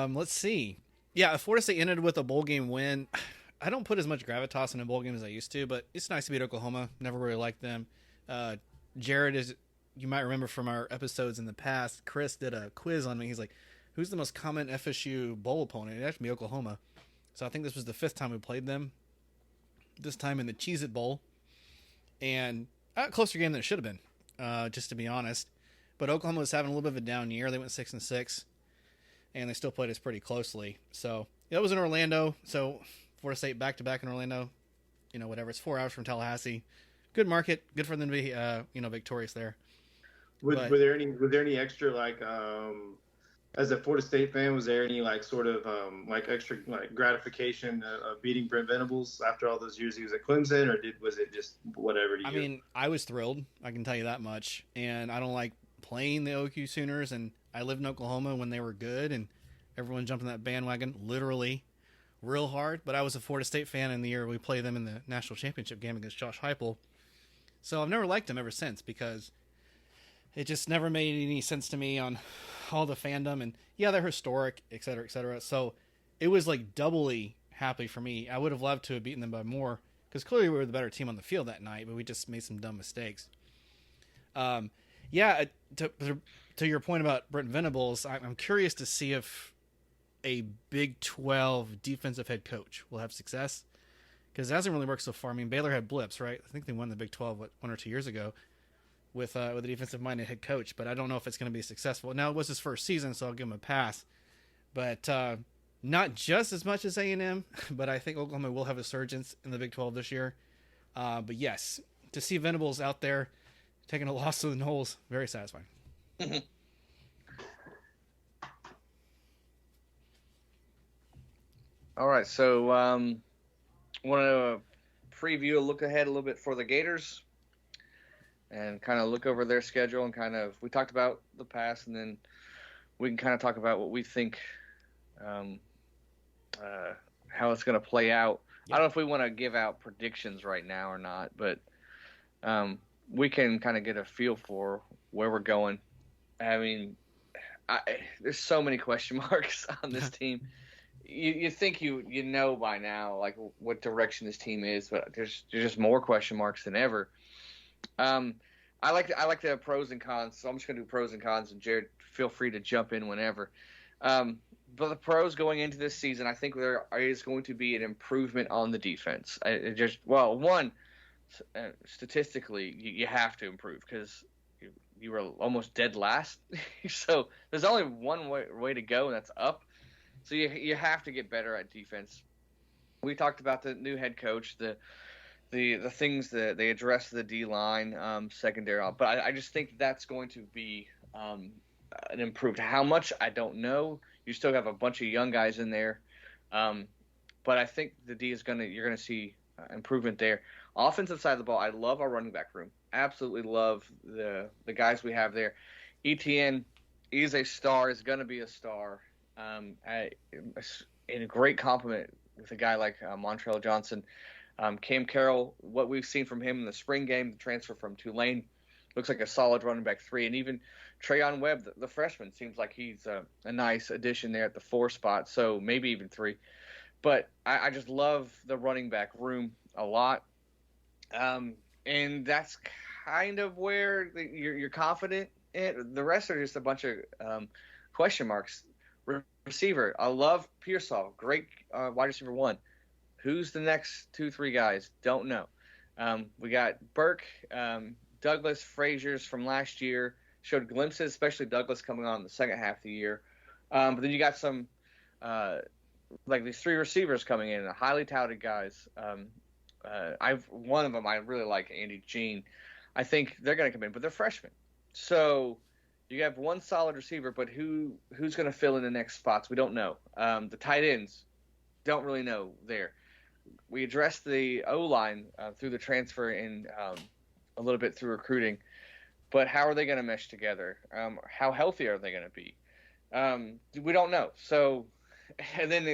Let's see. Yeah, Florida State ended with a bowl game win. I don't put as much gravitas in a bowl game as I used to, but it's nice to beat Oklahoma. Never really liked them. Jarad is, you might remember from our episodes in the past, Chris did a quiz on me. He's like, who's the most common FSU bowl opponent? It actually be Oklahoma. So I think this was the 5th time we played them. This time in the Cheez-It Bowl. And a closer game than it should have been, just to be honest. But Oklahoma was having a little bit of a down year. They went 6-6, and they still played us pretty closely. So it was in Orlando. So Florida State back-to-back in Orlando. Whatever. It's 4 hours from Tallahassee. Good market. Good for them to be, victorious there. Were there any extra, like, as a Florida State fan, was there any sort of extra gratification of beating Brent Venables after all those years he was at Clemson, or was it just whatever to you? I mean, I was thrilled. I can tell you that much. And I don't like playing the OQ Sooners, and I lived in Oklahoma when they were good, and everyone jumped on that bandwagon literally real hard. But I was a Florida State fan in the year we played them in the national championship game against Josh Heupel. So I've never liked them ever since, because it just never made any sense to me on all the fandom. And yeah, they're historic, et cetera, et cetera. So it was doubly happy for me. I would have loved to have beaten them by more, because clearly we were the better team on the field that night, but we just made some dumb mistakes. Yeah, to your point about Brent Venables, I'm curious to see if a Big 12 defensive head coach will have success, because it hasn't really worked so far. I mean, Baylor had blips, right? I think they won the Big 12 1 or 2 years ago with a defensive-minded head coach, but I don't know if it's going to be successful. Now, it was his first season, so I'll give him a pass. But not just as much as A&M, but I think Oklahoma will have a resurgence in the Big 12 this year. But yes, to see Venables out there taking a loss to the Noles, very satisfying. All right, so want to preview a look ahead a little bit for the Gators and kind of look over their schedule, and we talked about the past, and then we can kind of talk about what we think, how it's going to play out. Yep. I don't know if we want to give out predictions right now or not, but we can kind of get a feel for where we're going. I mean, there's so many question marks on this team. You think you know by now what direction this team is, but there's just more question marks than ever. I like the pros and cons, so I'm just gonna do pros and cons, and Jarad, feel free to jump in whenever. But the pros going into this season, I think there is going to be an improvement on the defense. Statistically, you have to improve, because you were almost dead last. So there's only one way to go, and that's up. So you have to get better at defense. We talked about the new head coach, the things that they address the D-line, secondary, but I just think that's going to be an improved. How much, I don't know. You still have a bunch of young guys in there, but I think the D is you're gonna see improvement there. Offensive side of the ball, I love our running back room. Absolutely love the guys we have there. ETN is a star, is going to be a star. In a great compliment with a guy like Montrell Johnson. Cam Carroll, what we've seen from him in the spring game, the transfer from Tulane, looks like a solid running back 3. And even Trayon Webb, the freshman, seems like he's a nice addition there at the 4 spot, so maybe even 3. But I just love the running back room a lot. And that's kind of where you're confident in. The rest are just a bunch of question marks. Receiver, I love Pearsall, great wide receiver 1. Who's the next 2-3 guys? Don't know. We got Burke, Douglas, Frazier's from last year, showed glimpses, especially Douglas coming on in the second half of the year. But then you got some these 3 receivers coming in, highly touted guys. One of them I really like, Andy Jean. I think they're going to come in, but they're freshmen. So you have one solid receiver, but who's going to fill in the next spots? We don't know. The tight ends, don't really know there. We addressed the O-line through the transfer and a little bit through recruiting, but how are they going to mesh together? How healthy are they going to be? We don't know. So, and then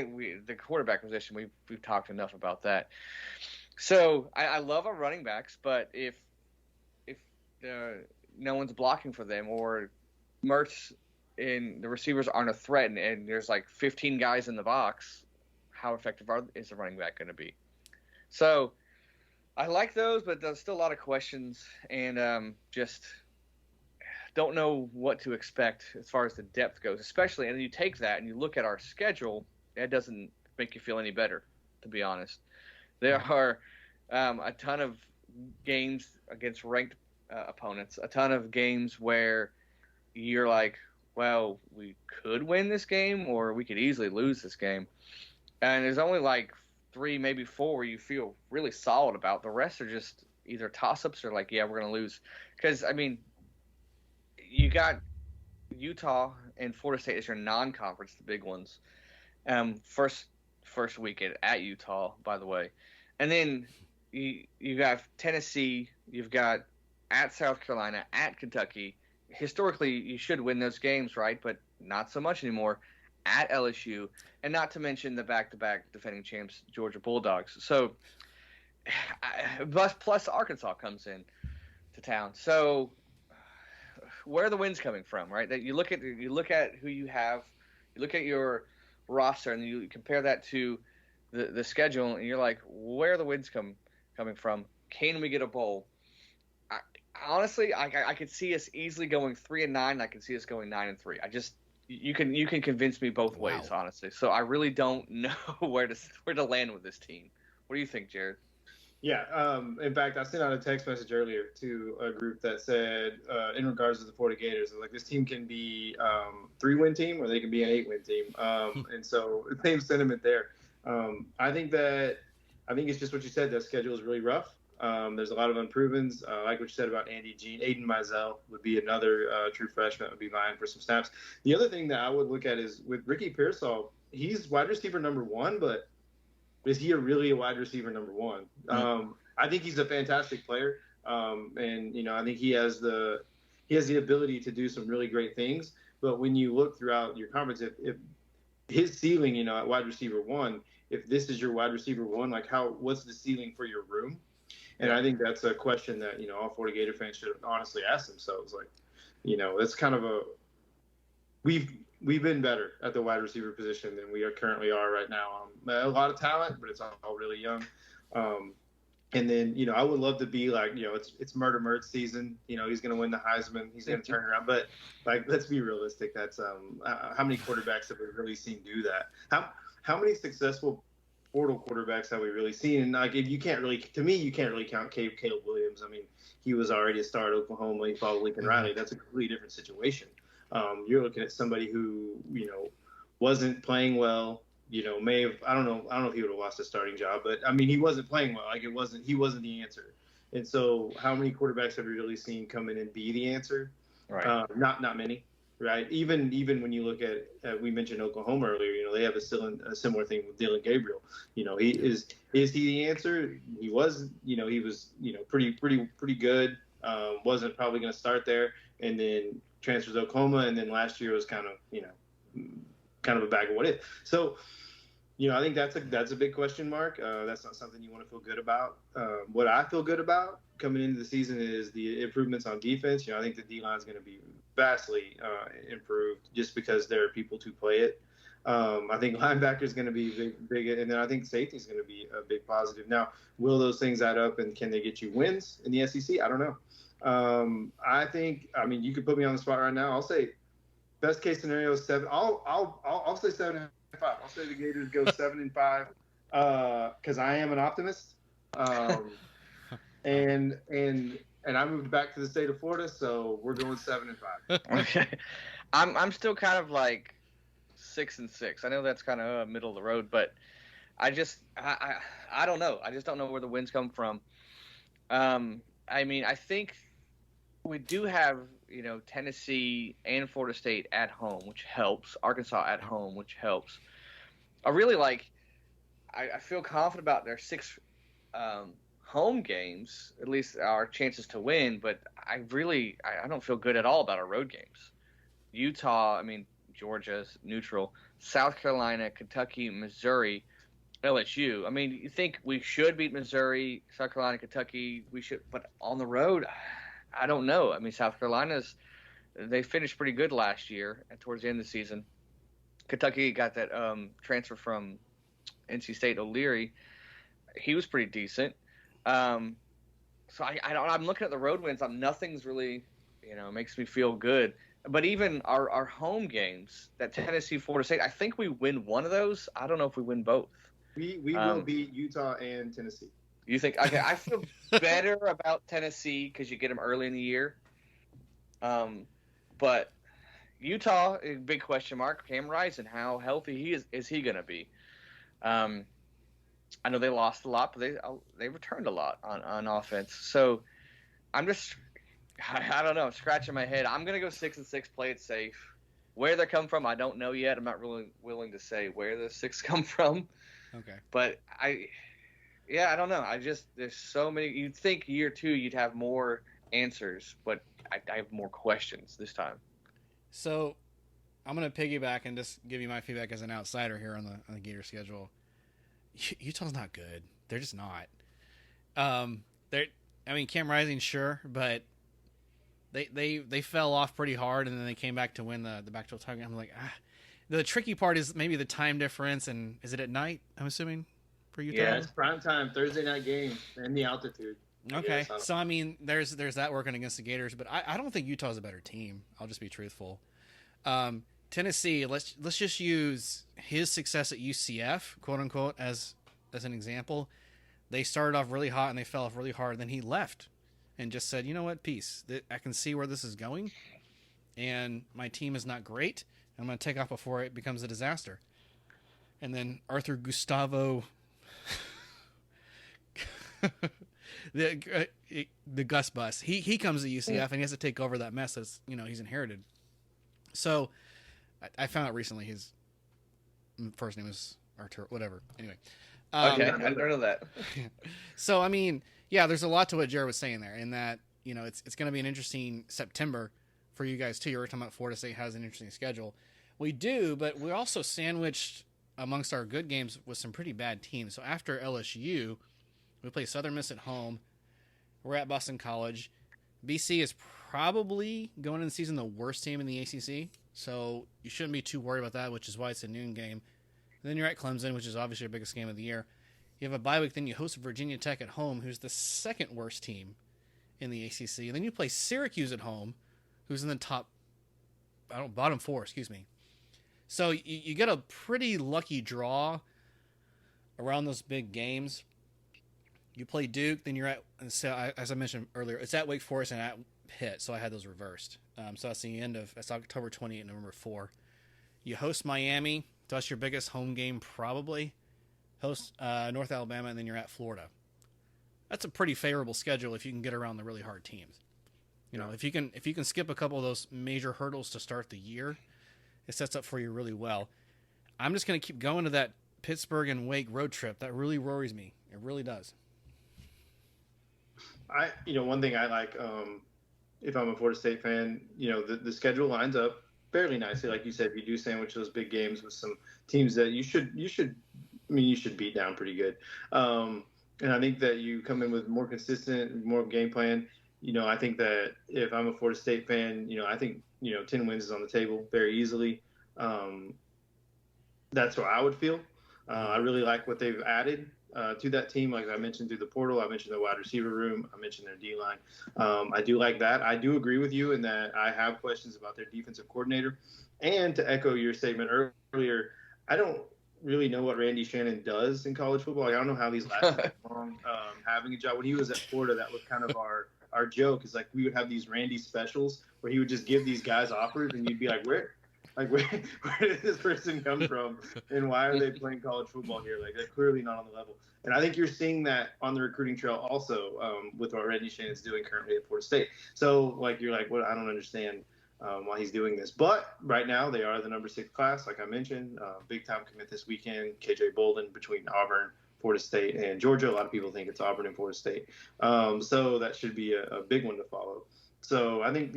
the quarterback position, we've talked enough about that. So I love our running backs, but if no one's blocking for them, or Mertz and the receivers aren't a threat, and there's like 15 guys in the box, how effective is the running back going to be? So I like those, but there's still a lot of questions, and just don't know what to expect as far as the depth goes, especially. And you take that and you look at our schedule, that doesn't make you feel any better, to be honest. There are a ton of games against ranked opponents, a ton of games where you're like, well, we could win this game or we could easily lose this game. And there's only like 3, maybe 4 where you feel really solid about. The rest are just either toss-ups or like, yeah, we're going to lose. Because, I mean, you got Utah and Florida State as your non-conference, the big ones. First weekend at Utah, by the way. And then you got Tennessee, you've got at South Carolina, at Kentucky. Historically, you should win those games, right? But not so much anymore. At LSU, and not to mention the back-to-back defending champs, Georgia Bulldogs. So, plus Arkansas comes in to town. So, where are the wins coming from, right? That you look at who you have, you look at your roster, and you compare that to the schedule, and you're like, where are the wins coming from? Can we get a bowl? Honestly, I could see us easily going 3-9. I could see us going 9-3. You can convince me both ways, honestly. So I really don't know where to land with this team. What do you think, Jarad? Yeah. In fact, I sent out a text message earlier to a group that said, in regards to the Florida Gators, like this team can be 3-win team or they can be an 8-win team. And so same sentiment there. I think it's just what you said. That schedule is really rough. There's a lot of unprovens. Like what you said about Andy Jean. Aiden Mizell would be another true freshman that would be vying for some snaps. The other thing that I would look at is with Ricky Pearsall, he's wide receiver number 1, but is he really a wide receiver number 1? I think he's a fantastic player. And I think he has the ability to do some really great things. But when you look throughout your conference, if his ceiling, at wide receiver 1, if this is your wide receiver 1, like what's the ceiling for your room? And I think that's a question that, all Florida Gator fans should honestly ask themselves. Like, it's kind of we've been better at the wide receiver position than we currently are right now. A lot of talent, but it's all really young. And then, I would love to be like, it's Murder Mertz season. He's going to win the Heisman. He's going to turn around. But, like, let's be realistic. That's how many quarterbacks have we really seen do that? How many successful portal quarterbacks have we really seen? And like, you can't really count Caleb Williams. I mean, he was already a star at Oklahoma. He followed Lincoln Riley. That's a completely different situation. You're looking at somebody who, wasn't playing well. May have, I don't know if he would have lost his starting job, but I mean, he wasn't playing well. Like he wasn't the answer. And so, how many quarterbacks have we really seen come in and be the answer? Right. Not many. Right. Even when you look at we mentioned Oklahoma earlier, they have a similar thing with Dylan Gabriel. He is he the answer? He was, pretty good. Wasn't probably going to start there, and then transfers to Oklahoma, and then last year was kind of a bag of what if. So, I think that's a big question mark. That's not something you want to feel good about. What I feel good about coming into the season is the improvements on defense. I think the D-line is going to be vastly improved just because there are people to play it. I think linebacker is going to be big, and then I think safety is going to be a big positive. Now, will those things add up, and can they get you wins in the SEC? I don't know. I mean, you could put me on the spot right now. I'll say best case scenario is 7. I'll say 7-5. I'll say the Gators go 7-5 because I am an optimist. And I moved back to the state of Florida, so we're going 7-5. Okay, I'm still kind of like 6-6. I know that's kind of middle of the road, but I don't know. I just don't know where the wins come from. I mean, I think we do have Tennessee and Florida State at home, which helps. Arkansas at home, which helps. I really I feel confident about their 6 home games, at least our chances to win, but I don't feel good at all about our road games. Utah, I mean, Georgia's neutral. South Carolina, Kentucky, Missouri, LSU. I mean, you think we should beat Missouri, South Carolina, Kentucky. We should, but on the road, I don't know. I mean, South Carolina's they finished pretty good last year and towards the end of the season. Kentucky got that transfer from NC State, O'Leary. He was pretty decent. So I'm looking at the road wins. Nothing's really, makes me feel good. But even our home games, that Tennessee, Florida State, I think we win one of those. I don't know if we win both. We will beat Utah and Tennessee. You think? Okay, I feel better about Tennessee because you get them early in the year. But Utah, a big question mark. Cam Rising, how healthy is he going to be? I know they lost a lot, but they returned a lot on offense. So I'm just, I don't know, scratching my head. I'm going to go 6-6, play it safe. Where they come from, I don't know yet. I'm not really willing to say where the 6 come from. Okay. But I don't know. There's so many. You'd think year 2 you'd have more answers, but I have more questions this time. So I'm going to piggyback and just give you my feedback as an outsider here on the Gator schedule. Utah's not good. They're just not. Cam Rising, sure, but they fell off pretty hard, and then they came back to win the Pac-12 title. I'm like, the tricky part is maybe the time difference, and is it at night? I'm assuming for Utah. Yeah, it's prime time Thursday night game and the altitude. Okay, so I mean, there's that working against the Gators, but I don't think Utah's a better team. I'll just be truthful. Tennessee, let's just use his success at UCF, quote unquote, as an example. They started off really hot and they fell off really hard. Then he left and just said, you know what, peace. I can see where this is going, and my team is not great. I'm going to take off before it becomes a disaster. And then Arthur Gustavo, the Gus Bus, he comes to UCF and he has to take over that mess that's he's inherited. So I found out recently his first name is Artur, whatever. Anyway. Okay, I didn't know that. So, I mean, yeah, there's a lot to what Jarad was saying there, in that, it's going to be an interesting September for you guys, too. You were talking about Florida State has an interesting schedule. We do, but we're also sandwiched amongst our good games with some pretty bad teams. So after LSU, we play Southern Miss at home. We're at Boston College. BC is probably going into the season the worst team in the ACC, so you shouldn't be too worried about that, which is why it's a noon game. And then you're at Clemson, which is obviously your biggest game of the year. You have a bye week, then you host Virginia Tech at home, who's the second worst team in the ACC. And then you play Syracuse at home, who's in the bottom 4, excuse me. So you get a pretty lucky draw around those big games. You play Duke, then you're at, as I mentioned earlier, it's at Wake Forest and at Pitt, so I had those reversed. So that's October 28 and November 4. You host Miami, so that's your biggest home game probably. Host North Alabama, and then you're at Florida. That's a pretty favorable schedule if you can get around the really hard teams. If you can skip a couple of those major hurdles to start the year, it sets up for you really well. I'm just going to keep going to that Pittsburgh and Wake road trip. That really worries me. It really does. One thing I like, if I'm a Florida State fan, the schedule lines up fairly nicely. Like you said, you do sandwich those big games with some teams that you should beat down pretty good. And I think that you come in with more consistent, more game plan. I think that if I'm a Florida State fan, I think 10 wins is on the table very easily. That's what I would feel. I really like what they've added to that team. Like I mentioned through the portal, I mentioned the wide receiver room, I mentioned their D-line. I do like that. I do agree with you in that I have questions about their defensive coordinator. And to echo your statement earlier, I don't really know what Randy Shannon does in college football. Like, I don't know how he's lasted that long having a job. When he was at Florida, that was kind of our joke, is like we would have these Randy specials where he would just give these guys offers and you'd be like, where did this person come from, and why are they playing college football here? Like, they're clearly not on the level. And I think you're seeing that on the recruiting trail also with what Randy Shannon's doing currently at Florida State. So, like, you're like, well, I don't understand why he's doing this. But right now, they are the number 6 class, like I mentioned. Big-time commit this weekend, KJ Bolden between Auburn, Florida State, and Georgia. A lot of people think it's Auburn and Florida State. So that should be a big one to follow. So I think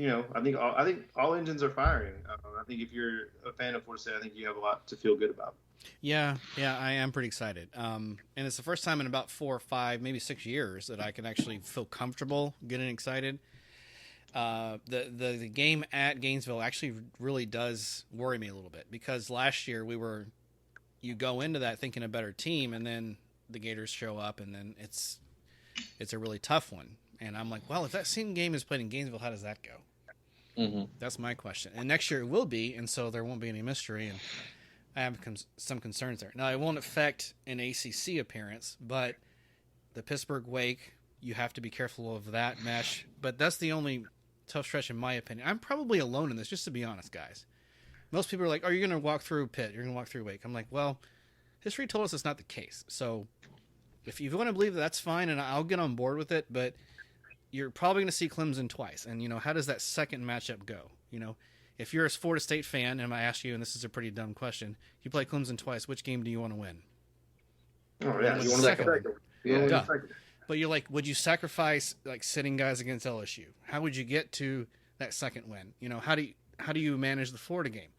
all engines are firing. I think if you're a fan of Florida State, I think you have a lot to feel good about. Yeah, I am pretty excited. And it's the first time in about 4 or 5, maybe 6 years that I can actually feel comfortable getting excited. The game at Gainesville actually really does worry me a little bit, because last year you go into that thinking a better team, and then the Gators show up, and then it's a really tough one. And I'm like, well, if that same game is played in Gainesville, how does that go? Mm-hmm. That's my question. And next year it will be, and so there won't be any mystery. And I have some concerns there. Now, it won't affect an ACC appearance, but the Pittsburgh-Wake, you have to be careful of that mesh. But that's the only tough stretch, in my opinion. I'm probably alone in this, just to be honest, guys. Most people are like, "Are you going to walk through Pitt? You're going to walk through Wake?" I'm like, well, history told us it's not the case. So if you want to believe that, that's fine, and I'll get on board with it. But you're probably going to see Clemson twice. And, how does that second matchup go? If you're a Florida State fan, and I ask you, and this is a pretty dumb question, you play Clemson twice, which game do you want to win? Oh, yeah. You want second to one. Yeah. But you're like, would you sacrifice sitting guys against LSU? How would you get to that second win? How do you manage the Florida game?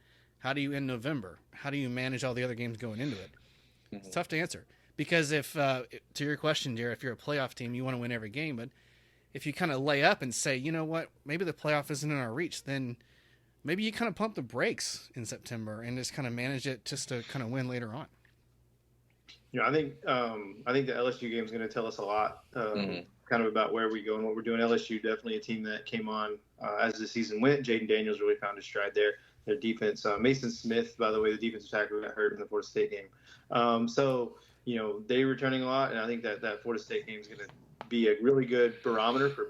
How do you end November? How do you manage all the other games going into it? Mm-hmm. It's tough to answer, because if to your question, Jared, if you're a playoff team, you want to win every game. But if you kind of lay up and say, you know what, maybe the playoff isn't in our reach, then maybe you kind of pump the brakes in September and just kind of manage it just to kind of win later on. I think the LSU game is going to tell us a lot, kind of about where we go and what we're doing. LSU, definitely a team that came on as the season went. Jaden Daniels really found his stride there. Their defense, Mason Smith, by the way, the defensive tackle, got hurt in the Florida State game. So they returning a lot, and I think that Florida State game is going to be a really good barometer for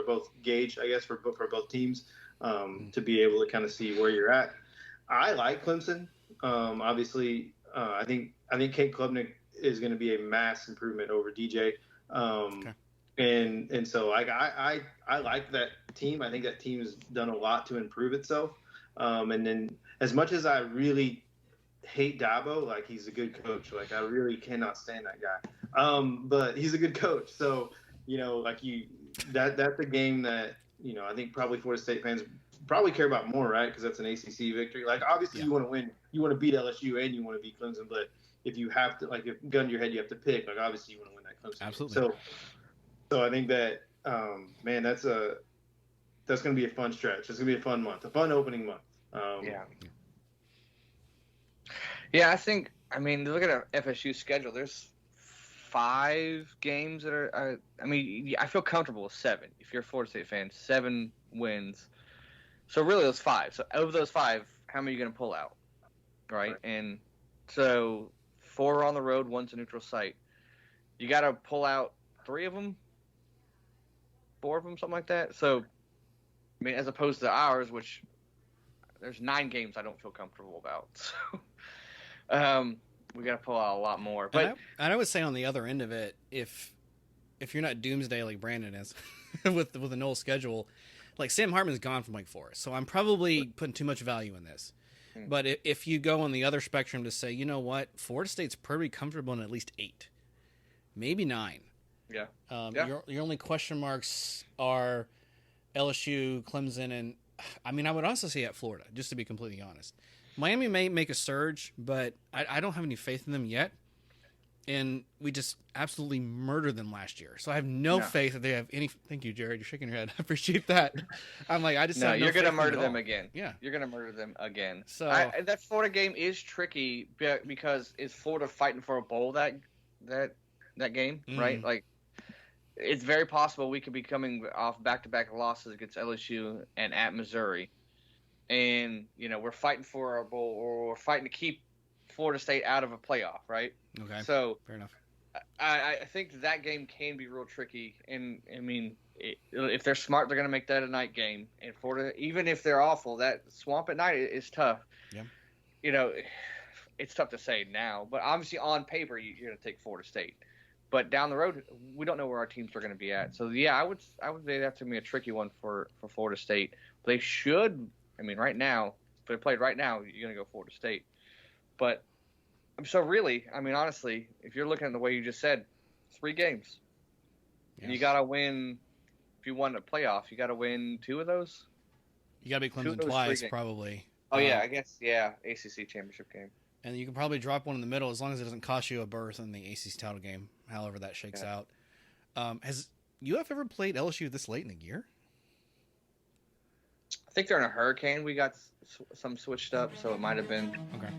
both gauge, I guess, for both teams, to be able to kind of see where you're at. I like Clemson. Obviously, I think Kate Klubnik is going to be a mass improvement over DJ. Okay. And so I like that team. I think that team has done a lot to improve itself. And then as much as I really hate Dabo, he's a good coach. I really cannot stand that guy. But he's a good coach. So, that's a game that, I think probably Florida State fans probably care about more, right? Because that's an ACC victory. Obviously you want to win, you want to beat LSU and you want to beat Clemson. But if you have to, if gun to your head, you have to pick, obviously you want to win that Clemson. Absolutely. So I think that, man, that's going to be a fun stretch. It's going to be a fun month, a fun opening month. Yeah, I think, look at our FSU schedule. There's 5 games that are, I feel comfortable with 7. If you're a Florida State fan, 7 wins. So really those 5. So of those 5, how many are you going to pull out? Right? And so 4 are on the road, 1's a neutral site. You got to pull out 3 of them, 4 of them, something like that. So, as opposed to ours, which there's 9 games I don't feel comfortable about. So, we got to pull out a lot more. But and I would say on the other end of it, if you're not doomsday like Brandon is with the Noel schedule, Sam Hartman's gone from Wake Forest, so I'm probably putting too much value in this. But if you go on the other spectrum to say, you know what, Florida State's pretty comfortable in at least 8, maybe 9. Yeah. Your only question marks are LSU, Clemson, and I would also say at Florida, just to be completely honest. Miami may make a surge, but I don't have any faith in them yet. And we just absolutely murdered them last year. So I have no faith that they have any. Thank you, Jared. You're shaking your head. I appreciate that. I'm like, I just no. Have no You're gonna faith in murder them again. Yeah, you're gonna murder them again. So that Florida game is tricky because is Florida fighting for a bowl that game, right? It's very possible we could be coming off back-to-back losses against LSU and at Missouri, and we're fighting for our bowl, or we're fighting to keep Florida State out of a playoff, right? Okay. So fair enough. I think that game can be real tricky, and if they're smart, they're going to make that a night game. And Florida, even if they're awful, that swamp at night is tough. Yeah. It's tough to say now, but obviously on paper you're going to take Florida State. But down the road, we don't know where our teams are going to be at. So I would say that's going to be a tricky one for Florida State. They should. Right now, if they played right now, you're going to go Florida State. But so really, honestly, if you're looking at the way you just said, 3 games, and you got to win. If you want a playoff, you got to win 2 of those. You got to be Clemson twice, probably. Oh yeah, I guess ACC championship game. And you can probably drop one in the middle as long as it doesn't cost you a berth in the ACC title game, however that shakes out. Has UF ever played LSU this late in the year? I think they're in a hurricane. We got some switched up, so it might have been. Okay.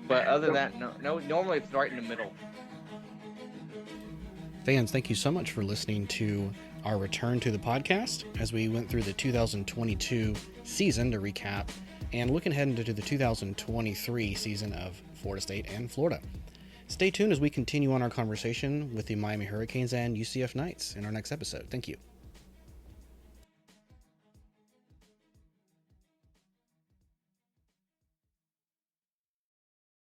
But other than that, no. Normally it's right in the middle. Fans, thank you so much for listening to our return to the podcast as we went through the 2022 season to recap and looking ahead into the 2023 season of Florida State and Florida. Stay tuned as we continue on our conversation with the Miami Hurricanes and UCF Knights in our next episode. Thank you.